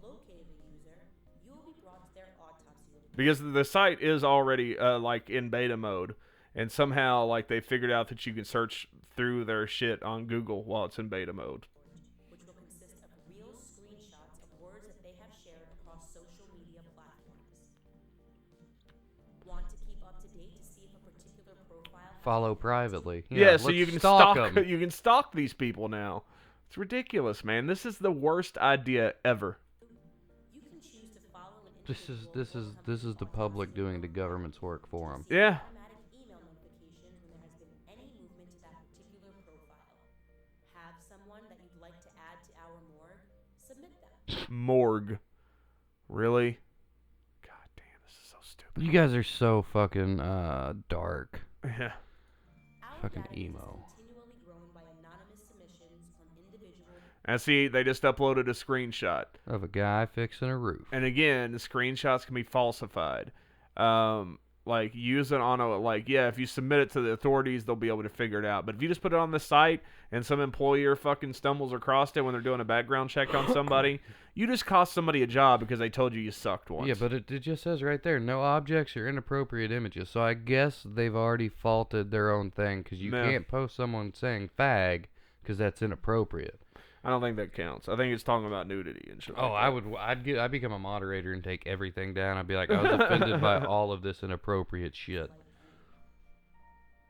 located a user, you will be brought to their autopsy report. Because the site is already like in beta mode, and somehow like they figured out that you can search through their shit on Google while it's in beta mode. Which will consist of real screenshots of words that they have shared across social media platforms. Want to keep up to date to see if a particular profile Follow privately. Yeah, so let's you can stalk stalk 'em. you can stalk these people now. It's ridiculous, man. This is the worst idea ever. you can choose to follow an This is individual or this is the company's public autopsy doing the report. government's work for them. Yeah. Automatic email notifications when there has been any movement to that particular profile. Have someone that you'd like to add to our morgue? Submit them. Morgue. Really? God damn, this is so stupid. You guys are so fucking dark. Yeah. Our Fucking database emo. is continually grown by anonymous submissions from individuals. And see, they just uploaded a screenshot. Of a guy fixing a roof. And again, the screenshots can be falsified. Like, use it on a, like, yeah, if you submit it to the authorities, they'll be able to figure it out. But if you just put it on the site and some employer fucking stumbles across it when they're doing a background check on somebody, you just cost somebody a job because they told you sucked once. Yeah, but it just says right there, no objects or inappropriate images. So I guess they've already faulted their own thing because you No. can't post someone saying fag because that's inappropriate. I don't think that counts. I think it's talking about nudity and shit. Oh, like that. I'd become a moderator and take everything down. I'd be like, I was offended by all of this inappropriate shit.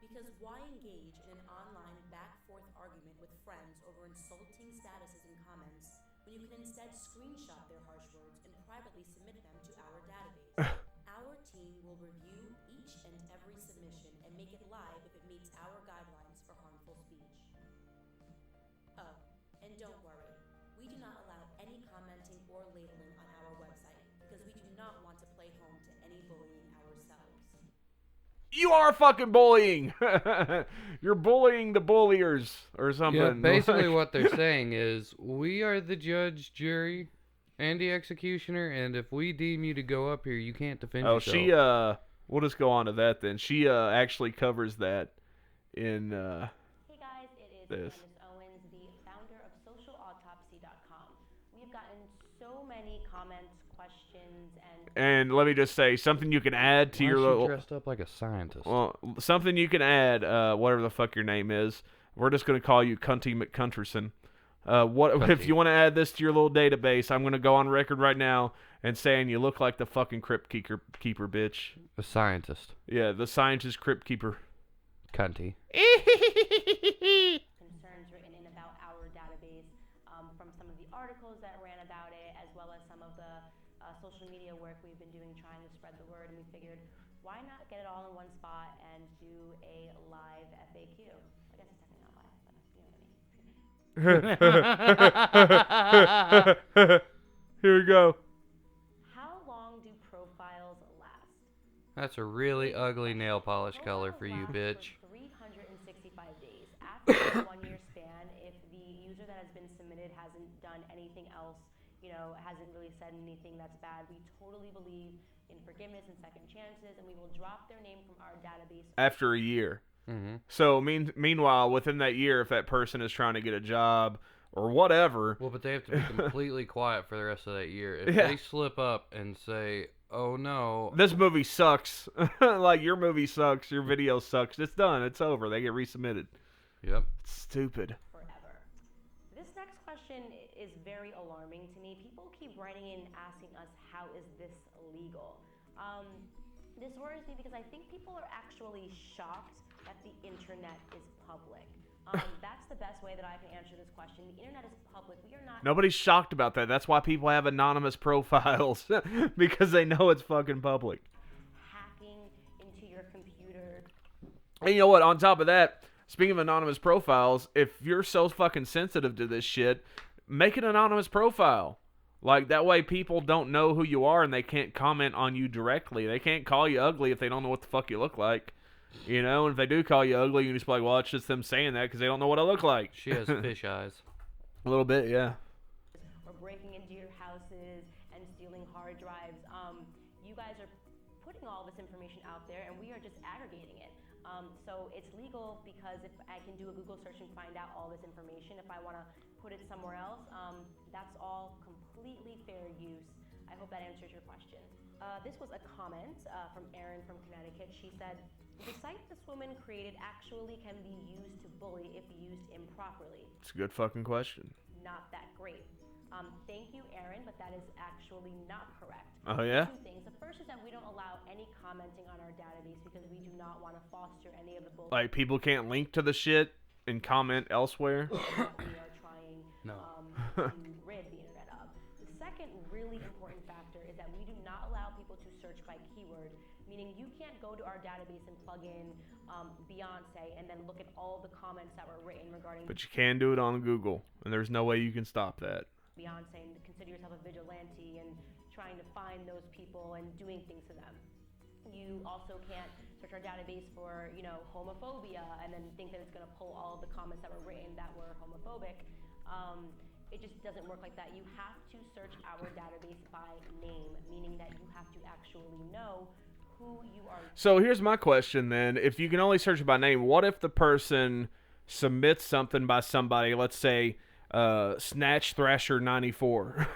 Because why engage in an online back-forth argument with friends over insulting statuses and comments when you can instead screenshot their harsh words and privately submit them to our database? Our team will review each and every submission and make it live if it meets our guidelines for harmful speech. Oh, and don't worry, we do not allow any commenting or labeling on our website because we do not want to play home to any bullying ourselves. You are fucking bullying. You're bullying the bulliers or something. Yeah, basically what they're saying is, we are the judge, jury, and the executioner, and if we deem you to go up here, you can't defend Oh, yourself. she, we'll just go on to that then. She, actually covers that in, Hey guys, it is this. Candace Owens, the founder of socialautopsy.com. We've gotten so many comments, questions, And let me just say, something you can add to Why your is she little... dressed up like a scientist? Well, something you can add, whatever the fuck your name is. We're just going to call you Cunty McCunterson. What if Cunty. you want to add this to your little database? I'm going to go on record right now and saying you look like the fucking crypt keeper bitch. A scientist. Yeah, the scientist crypt keeper. Cunty. concerns written in about our database from some of the articles that ran about it, as well as some of the social media work we've been doing trying to spread the word. And we figured, why not get it all in one spot and do a live FAQ? I guess it's technically not live, but you know what I mean. Here we go. How long do profiles last? That's a really ugly nail polish color for you, Profiles bitch. last for 365 days. After the 1 year span, if the user that has been submitted hasn't done anything else, you know, hasn't really said anything that's bad, we totally believe in forgiveness and second chances, and we will drop their name from our database. After a year. Mm-hmm. So meanwhile, within that year, if that person is trying to get a job or whatever. Well, but they have to be completely quiet for the rest of that year. If Yeah. they slip up and say, "Oh no," This movie sucks. Like, your movie sucks. Your video sucks. It's done. It's over. They get resubmitted. yep. It's stupid. forever. This next question is very alarming to me. People keep writing in asking us, how is this legal? This worries me because I think people are actually shocked that the internet is public. That's the best way that I can answer this question. The internet is public. We are not. Nobody's shocked about that. That's why people have anonymous profiles, because they know it's fucking public. Hacking into your computer. And you know what? On top of that, speaking of anonymous profiles, if you're so fucking sensitive to this shit, make an anonymous profile. Like, that way people don't know who you are and they can't comment on you directly. They can't call you ugly if they don't know what the fuck you look like. You know, and if they do call you ugly, you can just be like, well, it's just them saying that because they don't know what I look like. She has fish eyes. A little bit, yeah. Or breaking into your houses and stealing hard drives. You guys are putting all this information out there, and we are just aggregating it. So it's legal because if I can do a Google search and find out all this information, if I want to put it somewhere else, that's all completely fair use. I hope that answers your question. This was a comment from Erin from Connecticut. She said, the site this woman created actually can be used to bully if used improperly. It's a good fucking question. Not that great. Thank you, Erin, but that is actually not correct. Oh, yeah? Two things. The first is that we don't allow any commenting on our database because we do not want to foster any of the bullshit. Like, people can't link to the shit and comment elsewhere? That we are trying No. to rid the internet of. The second really important factor is that we do not allow people to search by keyword, meaning you can't go to our database and plug in Beyonce and then look at all the comments that were written regarding But you can do it on Google, and there's no way you can stop that. Beyonce and consider yourself a vigilante and trying to find those people and doing things to them. You also can't search our database for, homophobia and then think that it's going to pull all of the comments that were written that were homophobic. It just doesn't work like that. You have to search our database by name, meaning that you have to actually know who you are. So here's my question then. If you can only search it by name, what if the person submits something by somebody, let's say, Snatch Thrasher 94,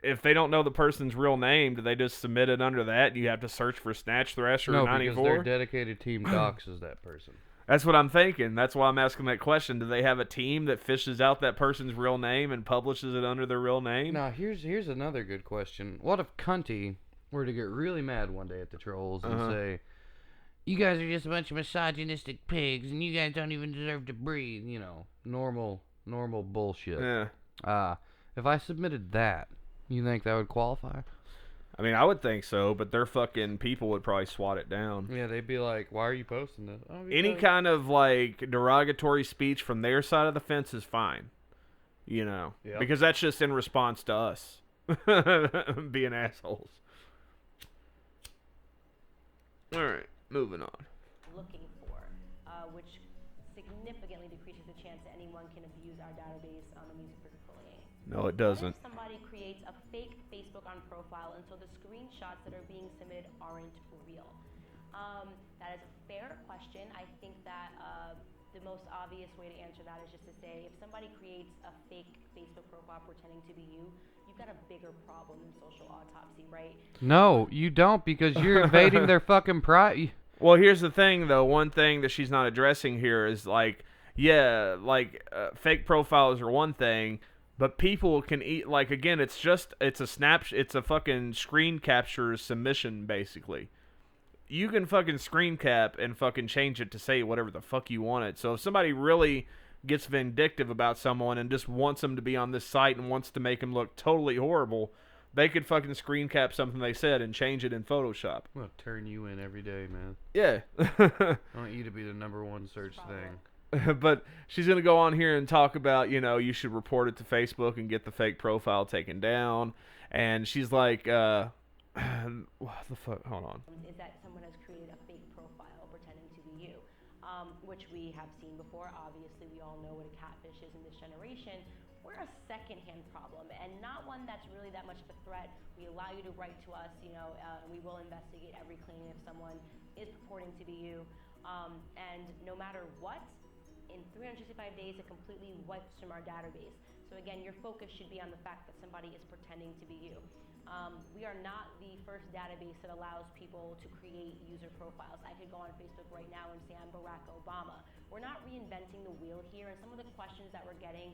if they don't know the person's real name, do they just submit it under that and you have to search for Snatch Thrasher 94? No, because their dedicated team doxes that person. That's what I'm thinking. That's why I'm asking that question. Do they have a team that fishes out that person's real name and publishes it under their real name? Now, here's another good question. What if Cunty were to get really mad one day at the trolls and say, you guys are just a bunch of misogynistic pigs and you guys don't even deserve to breathe, normal bullshit. Yeah. If I submitted that, you think that would qualify? I mean, I would think so, but their fucking people would probably swat it down. Yeah, they'd be like, why are you posting this? Oh, Any kind of, derogatory speech from their side of the fence is fine. Yep. Because that's just in response to us being assholes. All right, moving on. Looking for, which significantly decreases the chance that anyone can abuse our database on the music we're pulling. No, it What doesn't. if somebody creates a fake Facebook on profile and so the screenshots that are being submitted aren't real? That is a fair question. I think that the most obvious way to answer that is just to say if somebody creates a fake Facebook profile pretending to be you, you've got a bigger problem than social autopsy, right? No, you don't, because you're invading their fucking pride. Well, here's the thing, though. One thing that she's not addressing here is, fake profiles are one thing, but people can eat, again, it's a fucking screen capture submission, basically. You can fucking screen cap and fucking change it to say whatever the fuck you want it. So if somebody really gets vindictive about someone and just wants them to be on this site and wants to make them look totally horrible, they could fucking screen cap something they said and change it in Photoshop. I'm gonna turn you in every day, man. Yeah. I want you to be the #1 search thing. But she's going to go on here and talk about, you should report it to Facebook and get the fake profile taken down. And she's like, what the fuck? Hold on. Is that someone has created a fake profile pretending to be you, which we have seen before. Obviously, we all know what a catfish is in this generation. We're a secondhand problem and not one that's really that much of a threat. We allow you to write to us, we will investigate every claim if someone is purporting to be you. And no matter what, in 365 days, it completely wipes from our database. So again, your focus should be on the fact that somebody is pretending to be you. We are not the first database that allows people to create user profiles. I could go on Facebook right now and say I'm Barack Obama. We're not reinventing the wheel here, and some of the questions that we're getting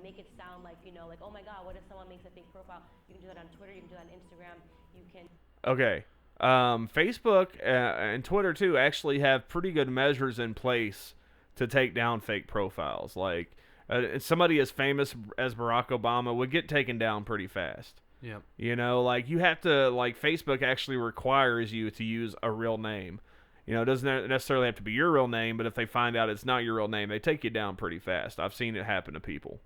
make it sound like, like, oh my God, what if someone makes a fake profile? You can do that on Twitter, you can do that on Instagram, you can... Okay. Facebook and Twitter, too, actually have pretty good measures in place to take down fake profiles. Like, somebody as famous as Barack Obama would get taken down pretty fast. Yep. Like, you have to, like, Facebook actually requires you to use a real name. It doesn't necessarily have to be your real name, but if they find out it's not your real name, they take you down pretty fast. I've seen it happen to people,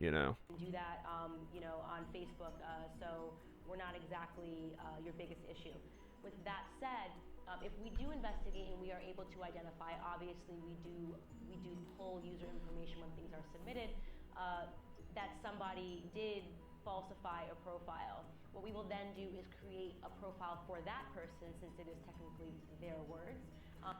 Do that, on Facebook, so we're not exactly your biggest issue. With that said, if we do investigate and we are able to identify, obviously we do pull user information when things are submitted, that somebody did falsify a profile. What we will then do is create a profile for that person, since it is technically their words.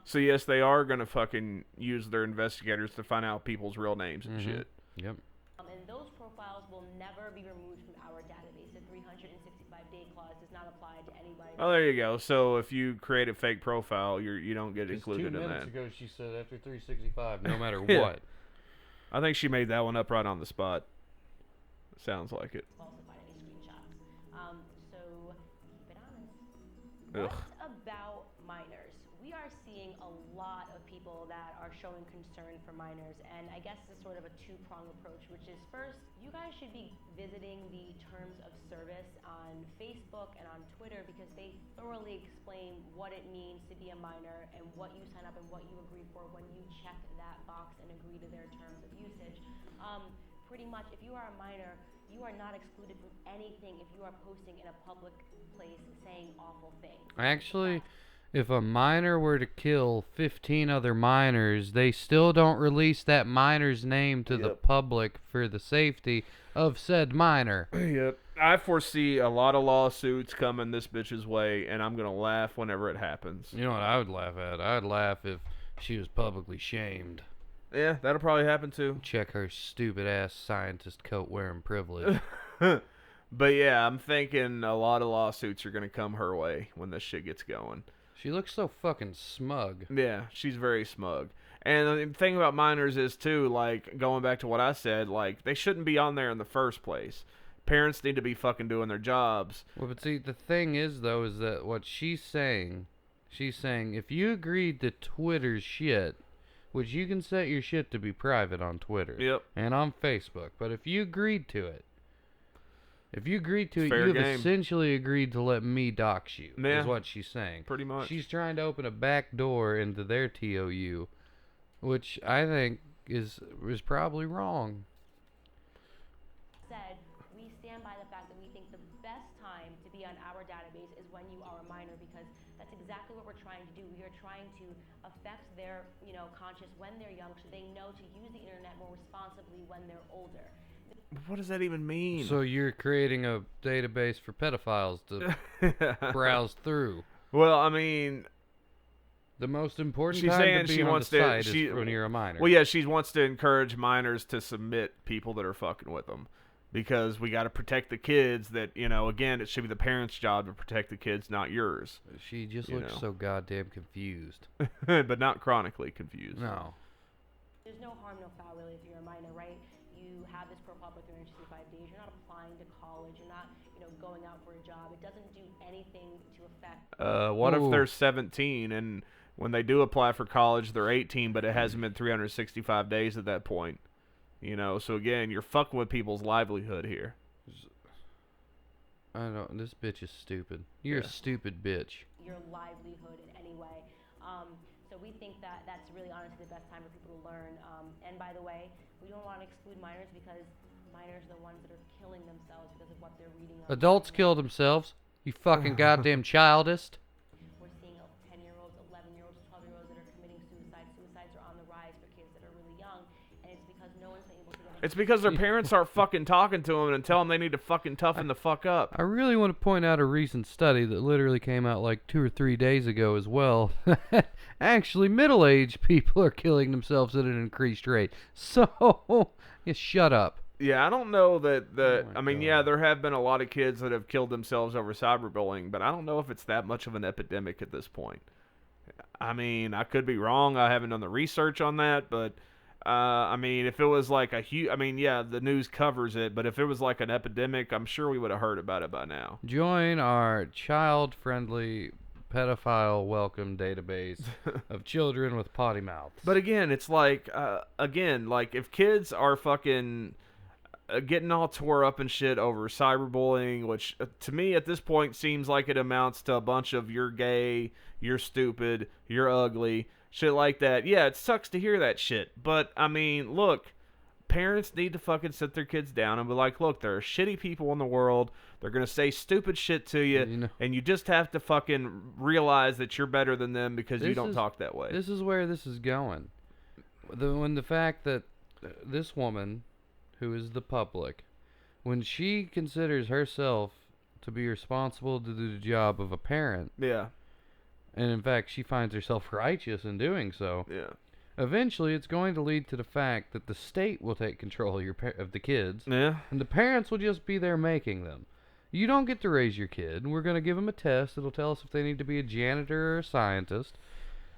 So yes, they are going to fucking use their investigators to find out people's real names and shit. Yep. And those profiles will never be removed from our database. The 365-day clause does not apply to anybody. Oh, there you go. So if you create a fake profile, you don't get included in 2 that. minutes ago she said after 365, no matter Yeah. what. I think she made that one up right on the spot. Sounds like it. Falsified any screenshots. So keep it honest. Ugh. What about minors? We are seeing a lot of people that are showing concern for minors, and I guess it's sort of a two-pronged approach, which is, first, you guys should be visiting the terms of service on Facebook and on Twitter, because they thoroughly explain what it means to be a minor and what you sign up and what you agree for when you check that box and agree to their terms of usage. Pretty much, if you are a minor, you are not excluded from anything if you are posting in a public place saying awful things. Actually, if a minor were to kill 15 other minors, they still don't release that minor's name to the public for the safety of said minor. Yep. I foresee a lot of lawsuits coming this bitch's way, and I'm going to laugh whenever it happens. You know what I would laugh at? I'd laugh if she was publicly shamed. Yeah, that'll probably happen too. Check her stupid ass scientist coat wearing privilege. But yeah, I'm thinking a lot of lawsuits are going to come her way when this shit gets going. She looks so fucking smug. Yeah, she's very smug. And the thing about minors is too, like, going back to what I said, like, they shouldn't be on there in the first place. Parents need to be fucking doing their jobs. Well, but see, the thing is, though, is that what she's saying, if you agreed to Twitter's shit, which you can set your shit to be private on Twitter and on Facebook, but if you agreed to it, Fair you've game. essentially agreed to let me dox you, Yeah, is what she's saying. pretty much. She's trying to open a back door into their TOU, which I think is probably wrong. Said, we stand by the fact that we think the best time to be on our database is when you are a minor, because that's exactly what we're trying to do. We are trying to affect their, conscious when they're young, so they know to use the internet more responsibly when they're older. What does that even mean? So you're creating a database for pedophiles to browse through. Well, I mean, the most important she's time saying to be she on wants the to. site is when you're a minor. Well, yeah, she wants to encourage minors to submit people that are fucking with them, because we got to protect the kids. That again, it should be the parents' job to protect the kids, not yours. She just looks so goddamn confused. But not chronically confused. No. There's no harm, no foul, really, if you're a minor, right? You have this profile for 365 days. You're not applying to college. You're not, going out for a job. It doesn't do anything to affect. What if they're 17 and when they do apply for college, they're 18, but it hasn't been 365 days at that point? So again, you're fucking with people's livelihood here. This bitch is stupid. You're a stupid bitch. Your livelihood in any way. So we think that that's really honestly the best time for people to learn. And by the way, we don't want to exclude minors, because minors are the ones that are killing themselves because of what they're reading. Adults kill themselves. You fucking goddamn childist. We're seeing 10-year-olds, 11-year-olds, 12-year-olds that are committing suicide. Suicides are on the rise for kids that are really young. and it's because no one's been able to get It's because their parents aren't fucking talking to them and telling them they need to fucking toughen the fuck up. I really want to point out a recent study that literally came out like 2 or 3 days ago as well. Actually, middle-aged people are killing themselves at an increased rate. So, yeah, shut up. Yeah, I don't know that Oh my I mean, God. yeah, there have been a lot of kids that have killed themselves over cyberbullying, but I don't know if it's that much of an epidemic at this point. I mean, I could be wrong. I haven't done the research on that, but I mean, if it was like a huge, I mean, yeah, the news covers it, but if it was like an epidemic, I'm sure we would have heard about it by now. Join our child-friendly pedophile welcome database of children with potty mouths. But again, it's like, like if kids are fucking getting all tore up and shit over cyberbullying, which to me at this point seems like it amounts to a bunch of you're gay, you're stupid, you're ugly, shit like that. Yeah, it sucks to hear that shit. But, I mean, look, parents need to fucking sit their kids down and be like, look, there are shitty people in the world. They're going to say stupid shit to you, You know- and you just have to fucking realize that you're better than them because you This don't is- talk that way. This is where this is going. When the fact that this woman, who is the public, when she considers herself to be responsible to do the job of a parent, Yeah, and in fact she finds herself righteous in doing so, yeah. eventually it's going to lead to the fact that the state will take control of of the kids, Yeah. and the parents will just be there making them. You don't get to raise your kid, and we're going to give them a test. It'll tell us if they need to be a janitor or a scientist.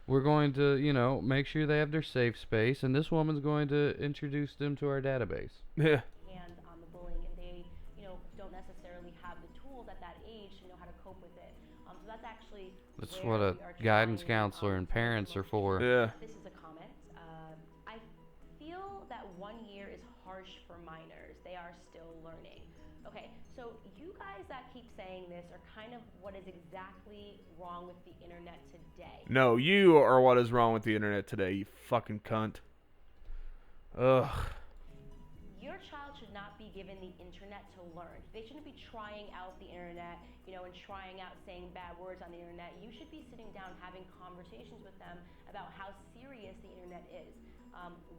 We're going to, make sure they have their safe space, and this woman's going to introduce them to our database. Yeah. hands on the bullying, and they, don't necessarily have the tools at that age to know how to cope with it. So that's actually That's where what a we are guidance trying, counselor and to parents are look for. at. Yeah. This is a comment. I feel that 1 year is harsh for minors. They are still learning. Okay, so you guys that keep saying this are kind of what is exactly wrong with the internet today. No, you are what is wrong with the internet today, you fucking cunt. Ugh. Your child should not be given the internet to learn. They shouldn't be trying out the internet, and trying out saying bad words on the internet. You should be sitting down having conversations with them about how serious the internet is.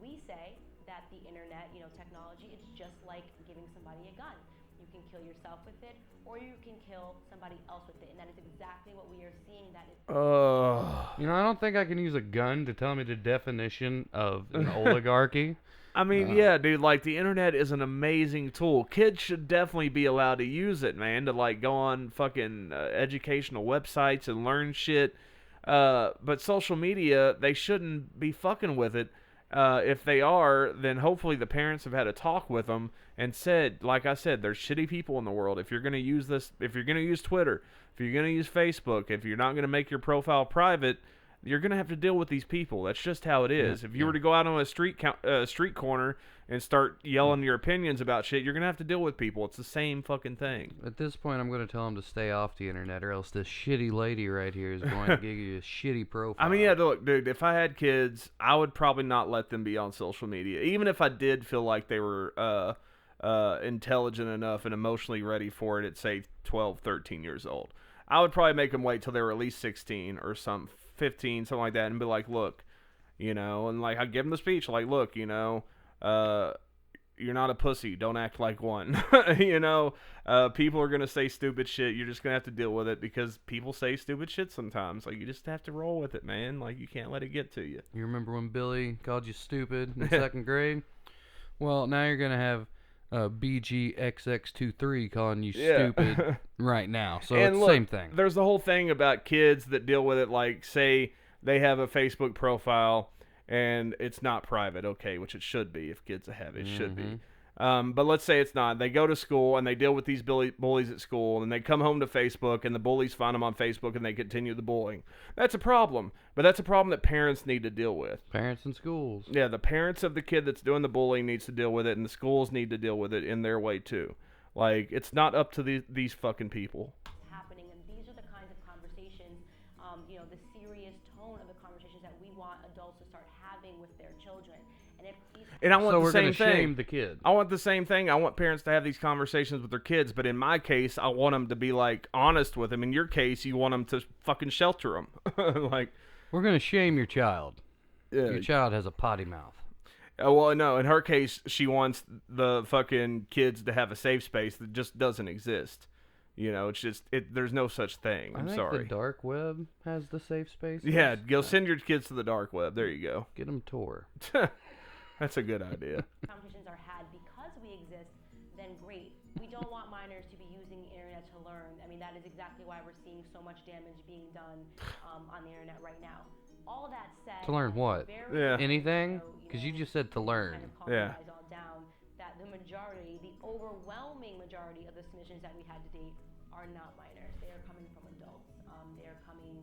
We say that the internet, technology, it's just like giving somebody a gun. You can kill yourself with it, or you can kill somebody else with it, and that is exactly what we are seeing. That is. I don't think I can use a gun to tell me the definition of an oligarchy. I mean, yeah, dude, like, the internet is an amazing tool. Kids should definitely be allowed to use it, man, to, like, go on fucking educational websites and learn shit. But social media, they shouldn't be fucking with it. If they are, then hopefully the parents have had a talk with them and said, like I said, there's shitty people in the world. If you're going to use this, if you're going to use Twitter, if you're going to use Facebook, if you're not going to make your profile private, you're going to have to deal with these people. That's just how it is. If you were to go out on a street corner and start yelling your opinions about shit, you're going to have to deal with people. It's the same fucking thing. At this point, I'm going to tell them to stay off the internet, or else this shitty lady right here is going to give you a shitty profile. I mean, yeah, look, dude, if I had kids, I would probably not let them be on social media. Even if I did feel like they were intelligent enough and emotionally ready for it at, say, 12, 13 years old. I would probably make them wait till they were at least 16 or 15, something like that, and be like, look, and like I'd give them the speech, like, look, you're not a pussy, don't act like one. People are gonna say stupid shit. You're just gonna have to deal with it because people say stupid shit sometimes. Like, you just have to roll with it, man. Like, you can't let it get to you. You remember when Billy called you stupid in second grade? Well, now you're going to have BGXX23 calling you stupid right now. So And it's look, the same thing. There's the whole thing about kids that deal with it, like, say they have a Facebook profile and it's not private, okay, which it should be. If kids have it, should be. But let's say it's not. They go to school and they deal with these bullies at school, and they come home to Facebook and the bullies find them on Facebook and they continue the bullying. That's a problem, but that's a problem that parents need to deal with. Parents and schools. Yeah, the parents of the kid that's doing the bullying needs to deal with it, and the schools need to deal with it in their way too. Like, it's not up to these fucking people. Happening, and these are the kinds of conversations, the serious tone of the conversations that we want adults to start having with their children. And if these And I want So the we're same going to thing. shame the kid. I want the same thing. I want parents to have these conversations with their kids, but in my case, I want them to be, like, honest with them. In your case, you want them to fucking shelter them. Like, We're going to shame your child. yeah. Your child has a potty mouth. Well, no, in her case, she wants the fucking kids to have a safe space that just doesn't exist. You know, it's just there's no such thing. I'm I think sorry. the dark web has the safe space. Yeah, go send your kids to the dark web. There you go. Get them Tor. That's a good idea. Competitions are had because we exist, then great. We don't want minors to be using the internet to learn. I mean, that is exactly why we're seeing so much damage being done on the internet right now. All that said, To learn what? Yeah. Anything? Because you just said to learn. Kind of calm Yeah. you guys all down, that the majority, the overwhelming majority of the submissions that we had to date are not minors. They are coming from adults. They are coming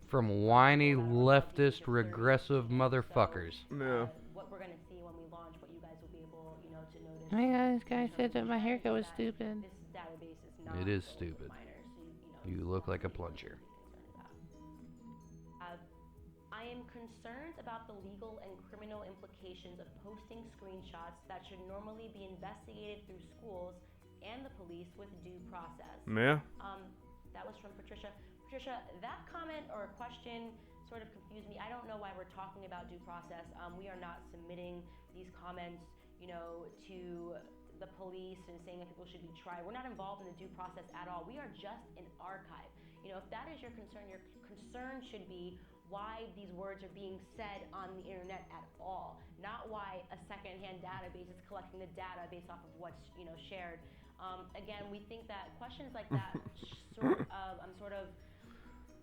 From whiny, leftist, regressive motherfuckers. Yeah. what we're gonna see when we launch, what you guys will be able, to notice. Oh my god, this guy said that my haircut was stupid. This database is not It is filled with stupid. minors, so You look like a plunger. I am concerned about the legal and criminal implications of posting screenshots that should normally be investigated through schools and the police with due process. Yeah. That was from Patricia. Patricia, that comment or question sort of confused me. I don't know why we're talking about due process. We are not submitting these comments, to the police and saying that people should be tried. We're not involved in the due process at all. We are just an archive. If that is your concern should be why these words are being said on the internet at all, not why a secondhand database is collecting the data based off of what's shared. Again, we think that questions like that sort of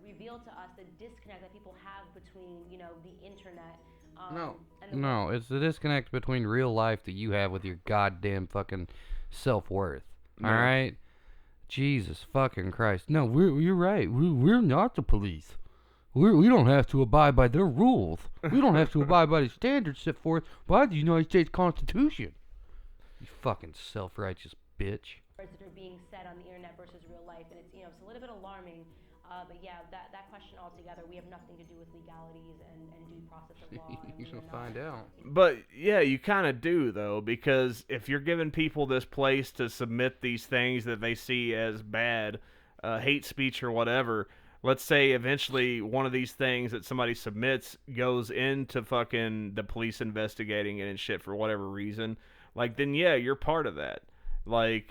reveal to us the disconnect that people have between the internet. No, it's the disconnect between real life that you have with your goddamn fucking self-worth. All right? Jesus fucking Christ. No, you're right. We're not the police. We don't have to abide by their rules. We don't have to abide by the standards set forth by the United States Constitution. You fucking self-righteous bitch. Words that are being said on the internet versus real life, and it's a little bit alarming. But yeah, that question altogether, we have nothing to do with legalities and due process of law. You're gonna find out. But yeah, you kind of do though, because if you're giving people this place to submit these things that they see as bad, hate speech or whatever, let's say eventually one of these things that somebody submits goes into fucking the police investigating it and shit for whatever reason, like then yeah, you're part of that. Like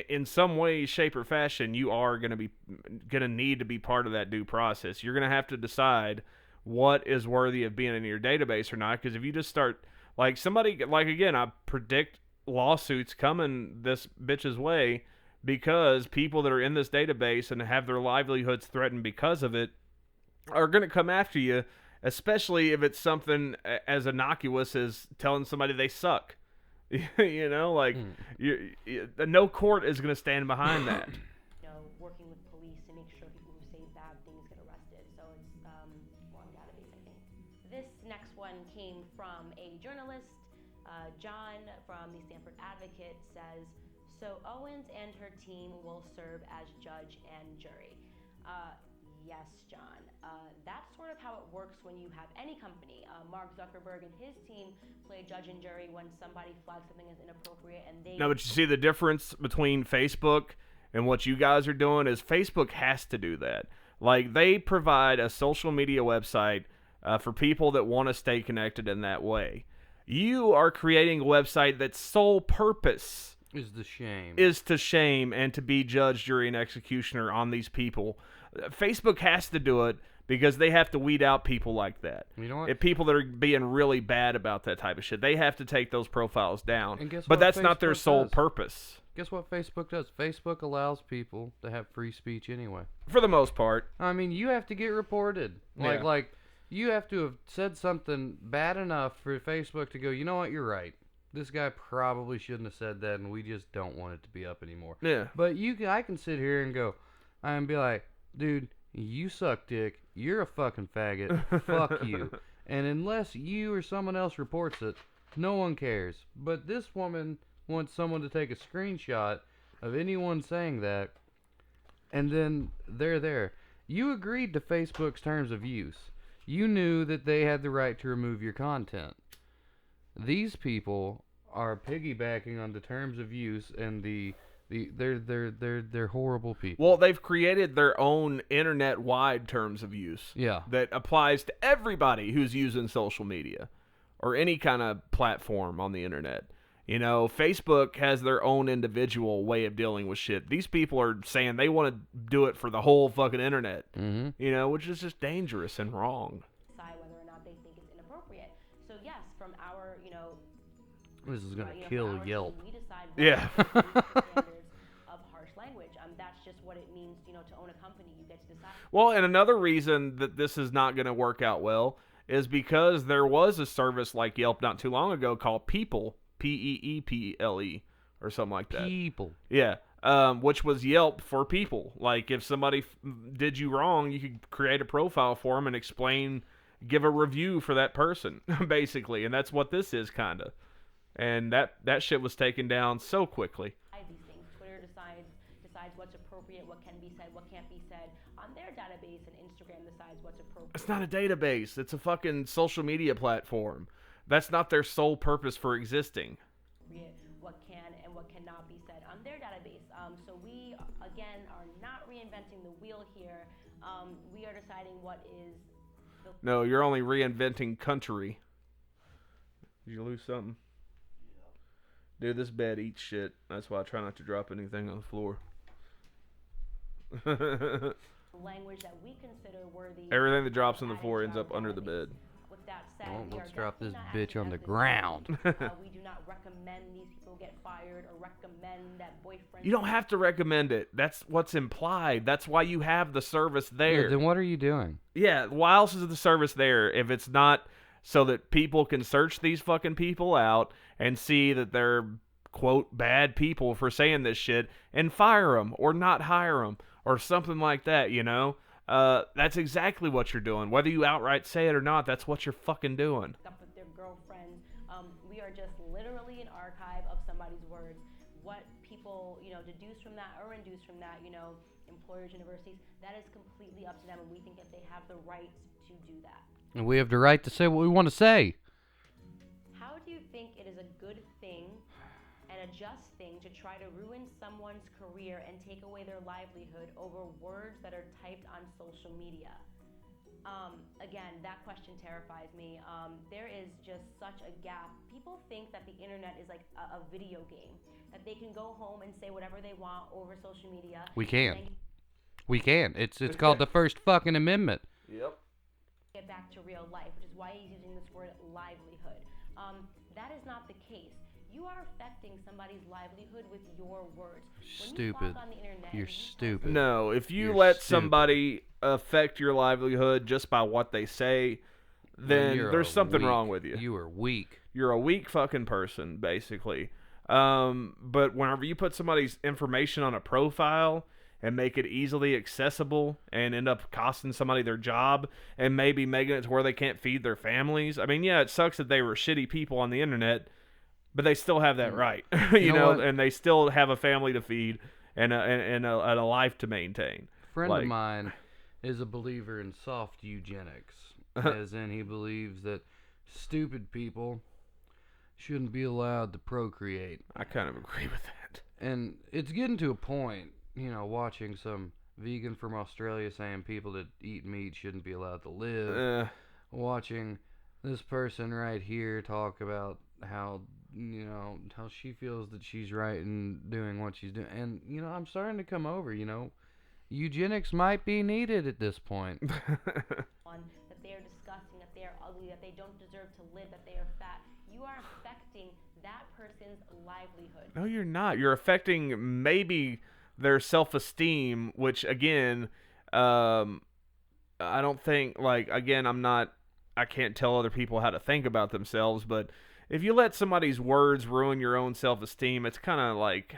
in some way, shape, or fashion, you are gonna need to be part of that due process. You're gonna have to decide what is worthy of being in your database or not. Because if you just start again, I predict lawsuits coming this bitch's way because people that are in this database and have their livelihoods threatened because of it are gonna come after you, especially if it's something as innocuous as telling somebody they suck. No court is going to stand behind that. Working with police to make sure people who say bad things get arrested. So it's more on database, I think. This next one came from a journalist. John from the Stanford Advocate says, so Owens and her team will serve as judge and jury. Yes, John. That's sort of how it works when you have any company. Mark Zuckerberg and his team play judge and jury when somebody flags something as inappropriate, and they. No, but you see the difference between Facebook and what you guys are doing is Facebook has to do that. Like they provide a social media website for people that want to stay connected in that way. You are creating a website that's sole purpose is to shame and to be judge, jury, and executioner on these people. Facebook has to do it because they have to weed out people like that. You know what? People that are being really bad about that type of shit, they have to take those profiles down. And guess but what that's not their Facebook sole does? purpose. Guess what Facebook does? Facebook allows people to have free speech anyway. For the most part. I mean, you have to get reported. Like you have to have said something bad enough for Facebook to go, you know what, you're right. This guy probably shouldn't have said that, and we just don't want it to be up anymore. Yeah. But I can sit here and go, and be like, dude, you suck dick. You're a fucking faggot. Fuck you. And unless you or someone else reports it, no one cares. But this woman wants someone to take a screenshot of anyone saying that, and then they're there. You agreed to Facebook's terms of use. You knew that they had the right to remove your content. These people are piggybacking on the terms of use, and they're horrible people. Well, they've created their own internet-wide terms of use. Yeah. That applies to everybody who's using social media. or any kind of platform on the internet. You know, Facebook has their own individual way of dealing with shit. These people are saying they want to do it for the whole fucking internet. Mm-hmm. You know, which is just dangerous and wrong. Decide whether or not they think it's inappropriate. So yes, from our, This is gonna from kill our Yelp. team, we decide what Yeah. is the standards of harsh language. That's just what it means, to own a company. You get to decide. Well, and another reason that this is not going to work out well is because there was a service like Yelp not too long ago called People, Peeple, or something like that. People. Yeah, which was Yelp for people. Like, if somebody did you wrong, you could create a profile for them and give a review for that person, basically. And that's what this is, kind of. And that shit was taken down so quickly. These things. Twitter decides what's appropriate, what can be said, what can't be said on their database, and Instagram decides what's appropriate. It's not a database. It's a fucking social media platform. That's not their sole purpose for existing. What can and what cannot be said on their database. So we, again, are not reinventing the wheel here. We are deciding what is... No, you're only reinventing country. Did you lose something? Dude, this bed eats shit. That's why I try not to drop anything on the floor. language that we consider worthy. Everything that drops on the floor ends up under the bed. With that said, Oh, we let's are drop this definitely not bitch on acting the as this ground. we do not recommend these people get fired or recommend that boyfriend. You don't have to recommend it. That's what's implied. That's why you have the service there. Yeah, then what are you doing? Yeah, why else is the service there if it's not so that people can search these fucking people out and see that they're, quote, bad people for saying this shit and fire them or not hire them or something like that, you know? That's exactly what you're doing. Whether you outright say it or not, that's what you're fucking doing. Up with their girlfriends. We are just literally an archive of somebody's words. What people, deduce from that or induce from that, employers, universities, that is completely up to them, and we think that they have the right to do that. And we have the right to say what we want to say. How do you think it is a good thing and a just thing to try to ruin someone's career and take away their livelihood over words that are typed on social media? Again, that question terrifies me. There is just such a gap. People think that the internet is like a video game, that they can go home and say whatever they want over social media. We can. We can. It's called the First fucking Amendment. Yep. Get back to real life, which is why he's using this word livelihood. That is not the case. You are affecting somebody's livelihood with your words. When Stupid. you talk on the internet, You're stupid. No, if you You're let stupid. somebody affect your livelihood just by what they say, then You're there's something weak. wrong with you. You are weak. You're a weak fucking person, basically. But whenever you put somebody's information on a profile and make it easily accessible and end up costing somebody their job and maybe making it to where they can't feed their families. I mean, yeah, it sucks that they were shitty people on the internet, but they still have that right, you know know, what? and they still have a family to feed and a life to maintain. A friend Like- of mine is a believer in soft eugenics, as in he believes that stupid people shouldn't be allowed to procreate. I kind of agree with that. And it's getting to a point, watching some vegan from Australia saying people that eat meat shouldn't be allowed to live. Watching this person right here talk about how, how she feels that she's right in doing what she's doing. And, I'm starting to come over, eugenics might be needed at this point. that they are disgusting, that they are ugly, that they don't deserve to live, that they are fat. You are affecting that person's livelihood. No, you're not. You're affecting maybe their self-esteem, which, again, I don't think, I can't tell other people how to think about themselves, but if you let somebody's words ruin your own self-esteem, it's kind of like,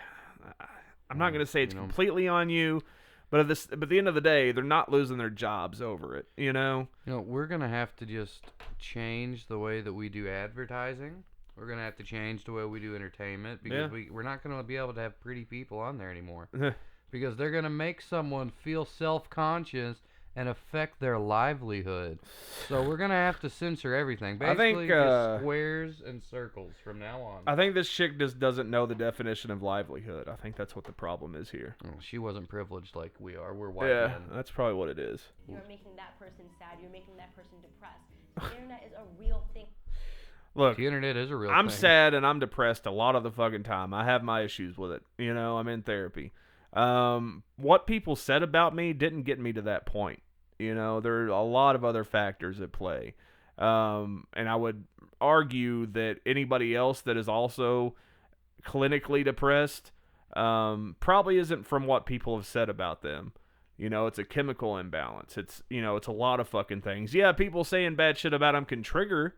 I'm not going to say it's completely on you, but at the end of the day, they're not losing their jobs over it, We're going to have to just change the way that we do advertising. We're going to have to change the way we do entertainment because we're not going to be able to have pretty people on there anymore. Because they're going to make someone feel self-conscious and affect their livelihood. So we're going to have to censor everything. Basically, just squares and circles from now on. I think this chick just doesn't know the definition of livelihood. I think that's what the problem is here. Oh, she wasn't privileged like we are. We're white Yeah, men. that's probably what it is. You're making that person sad. You're making that person depressed. The internet is a real thing. Look, The internet is a real I'm thing. sad and I'm depressed a lot of the fucking time. I have my issues with it. You know, I'm in therapy. What people said about me didn't get me to that point. You know, there are a lot of other factors at play. And I would argue that anybody else that is also clinically depressed probably isn't from what people have said about them. You know, it's a chemical imbalance. It's, you know, it's a lot of fucking things. Yeah, people saying bad shit about them can trigger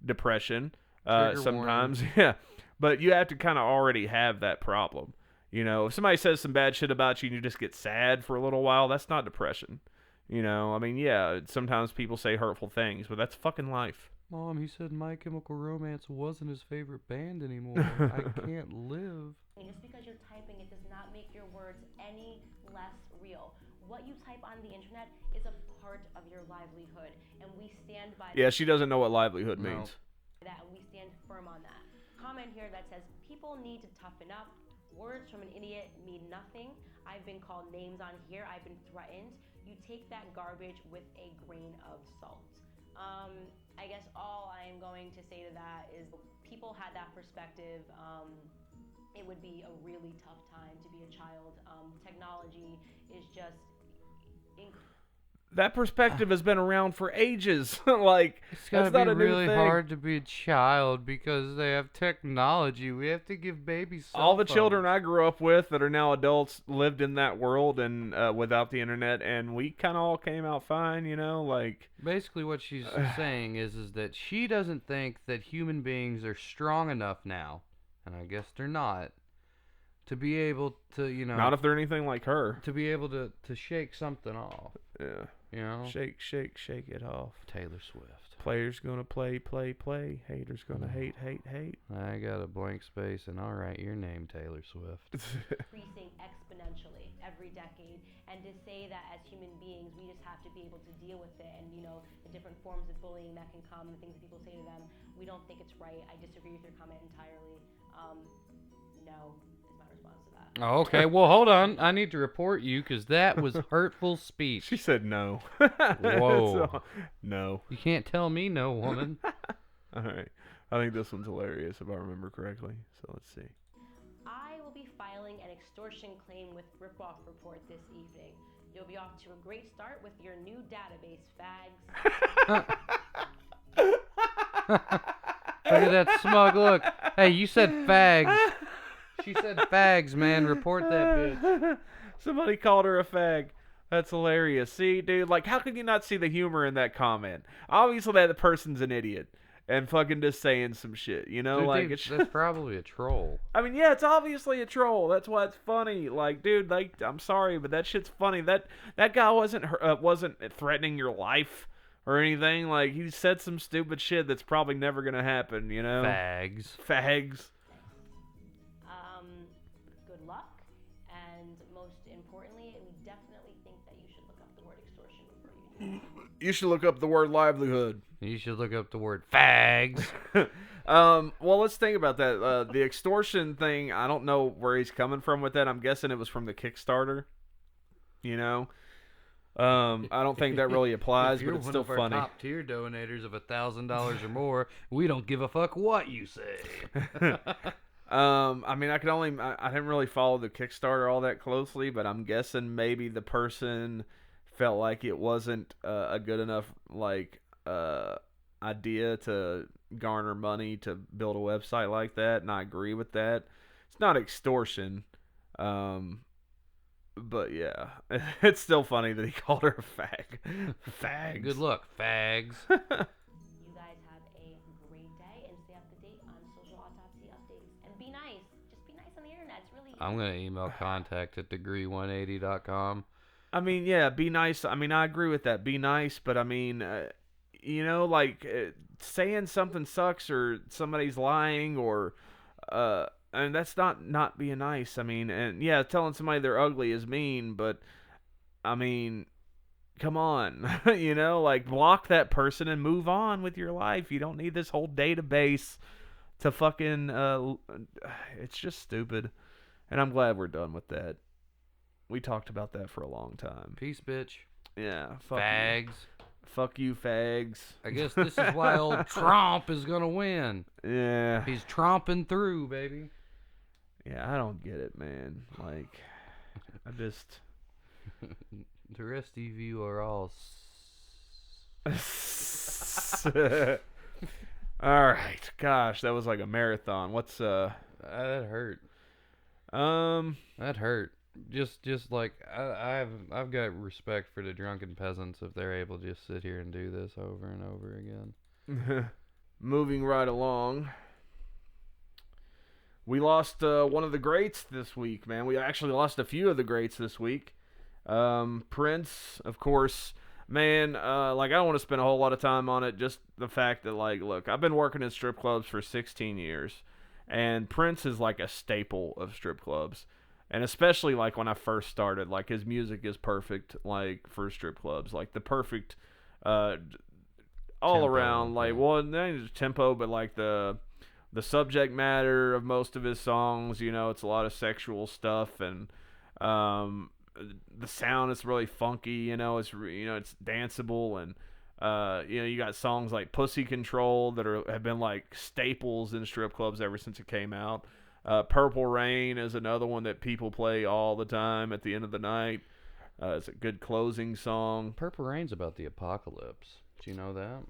depression Trigger sometimes. Yeah, but you have to kind of already have that problem. You know, if somebody says some bad shit about you and you just get sad for a little while, that's not depression. You know, I mean, yeah, sometimes people say hurtful things, but that's fucking life. Mom, he said My Chemical Romance wasn't his favorite band anymore. I can't live. Just because you're typing it does not make your words any less real. What you type on the internet is a part of your livelihood, and we stand by Yeah, she doesn't know what livelihood No. means. that, and we stand firm on that. Comment here that says, people need to toughen up. Words from an idiot mean nothing. I've been called names on here. I've been threatened. You take that garbage with a grain of salt. I guess all I am going to say to that is people had that perspective. It would be a really tough time to be a child. Technology is just That perspective has been around for ages. Like, It's gotta that's not be a new really thing. hard to be a child because they have technology. We have to give babies cell All the phones. children I grew up with that are now adults lived in that world and without the internet, and we kind of all came out fine, you know, like... Basically what she's saying is that she doesn't think that human beings are strong enough now, and I guess they're not, to be able to, you know... Not if they're anything like her. To be able to shake something off, Yeah. you know? Shake, shake, shake it off. Taylor Swift. Players gonna play, play, play. Haters gonna hate, hate, hate. I got a blank space, and I'll write your name, Taylor Swift. increasing exponentially every decade, and to say that as human beings we just have to be able to deal with it, and you know, the different forms of bullying that can come, the things that people say to them, we don't think it's right. I disagree with your comment entirely. No is my response to that. Oh, okay, well, hold on. I need to report you because that was hurtful speech. She said no. Whoa. So, no. You can't tell me no, woman. All right. I think this one's hilarious if I remember correctly. So let's see. I will be filing an extortion claim with Ripoff Report this evening. You'll be off to a great start with your new database, fags. Look at that smug look. Hey, you said fags. She said fags, man. Report that bitch. Somebody called her a fag. That's hilarious. See, dude, like, how can you not see the humor in that comment? Obviously, that person's an idiot and fucking just saying some shit, you know? Dude, Like, it's that's probably a troll. I mean, yeah, it's obviously a troll. That's why it's funny. Like, dude, like, I'm sorry, but that shit's funny. That guy wasn't threatening your life or anything. Like, he said some stupid shit that's probably never gonna happen, you know? Fags. Fags. Good luck, and most importantly, we definitely think that you should look up the word extortion before you do that. You should look up the word livelihood. You should look up the word fags. Well, let's think about that. The extortion thing, I don't know where he's coming from with that. I'm guessing it was from the Kickstarter. You know? I don't think that really applies, If you're but it's one still of our funny. top tier donators of $1,000 or more, we don't give a fuck what you say. I mean, I didn't really follow the Kickstarter all that closely, but I'm guessing maybe the person felt like it wasn't a good enough, like, idea to garner money to build a website like that, and I agree with that. It's not extortion, but yeah, it's still funny that he called her a fag. Fags. Good luck, fags. You guys have a great day, and stay up to date on social autopsy updates. And be nice. Just be nice on the internet. It's really easy. I'm going to email contact at degree180.com. I mean, yeah, be nice. I mean, I agree with that. Be nice, but I mean, you know, like, saying something sucks or somebody's lying or, and that's not being nice. I mean, and yeah, telling somebody they're ugly is mean, but I mean, come on, you know, like, block that person and move on with your life. You don't need this whole database to fucking, it's just stupid. And I'm glad we're done with that. We talked about that for a long time. Peace, bitch. Yeah. Fuck you. Fags. Fuck you, fags. I guess this is why old Trump is gonna win. Yeah. He's tromping through, baby. Yeah, I don't get it, man. Like, I just... The rest of you are all... All right. Gosh, that was like a marathon. What's, That hurt. That hurt. Just like I've got respect for the drunken peasants if they're able to just sit here and do this over and over again. Moving right along. We lost one of the greats this week, man. We actually lost a few of the greats this week. Prince, of course, man. Like, I don't want to spend a whole lot of time on it. Just the fact that, like, look, I've been working in strip clubs for 16 years, and Prince is like a staple of strip clubs. And especially, like, when I first started, like, his music is perfect, like, for strip clubs. Like, the perfect, all Tempo, around, like, yeah. well, not just tempo, but, like, the subject matter of most of his songs, you know, it's a lot of sexual stuff, and, the sound is really funky, you know, it's danceable, and, you know, you got songs like Pussy Control that have been, like, staples in strip clubs ever since it came out. Purple Rain is another one that people play all the time at the end of the night. It's a good closing song. Purple Rain's about the apocalypse. Do you know that?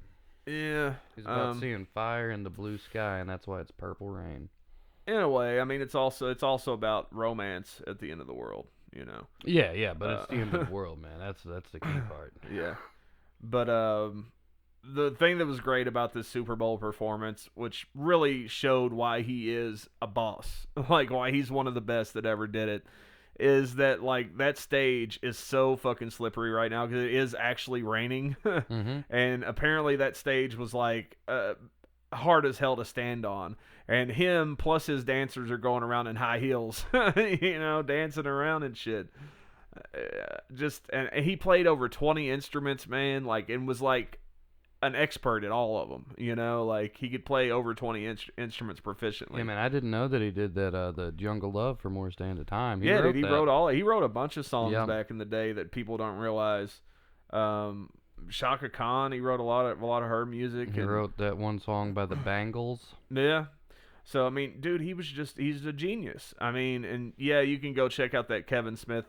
Yeah. He's about seeing fire in the blue sky, and that's why it's Purple Rain. In a way, I mean, it's also about romance at the end of the world, you know. Yeah, but it's the end of the world, man. That's the key part. Yeah. But the thing that was great about this Super Bowl performance, which really showed why he is a boss, like why he's one of the best that ever did it, is that, like, that stage is so fucking slippery right now because it is actually raining. And apparently that stage was, like, hard as hell to stand on. And him plus his dancers are going around in high heels, you know, dancing around and shit. And he played over 20 instruments, man, like, and was, like, an expert at all of them, you know, like, he could play over 20 instruments proficiently. Yeah, man, I didn't know that he did that. The Jungle Love for More Stand of Time. He He wrote a bunch of songs Yeah. back in the day that people don't realize. Shaka Khan, he wrote a lot of her music. He wrote that one song by the Bangles. Yeah. So, I mean, dude, he's a genius. I mean, and yeah, you can go check out that Kevin Smith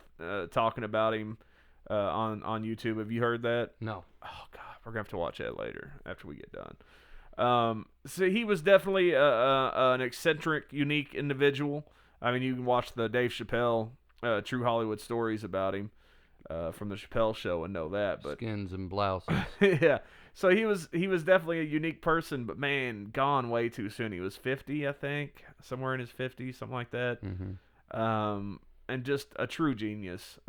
talking about him on YouTube. Have you heard that? No. Oh, God, we're going to have to watch that later after we get done. So he was definitely an eccentric, unique individual. I mean, you can watch the Dave Chappelle True Hollywood Stories about him from the Chappelle Show and know that. But Skins and blouses. yeah. So he was definitely a unique person, but man, gone way too soon. He was 50, I think, somewhere in his 50s, something like that. And just a true genius.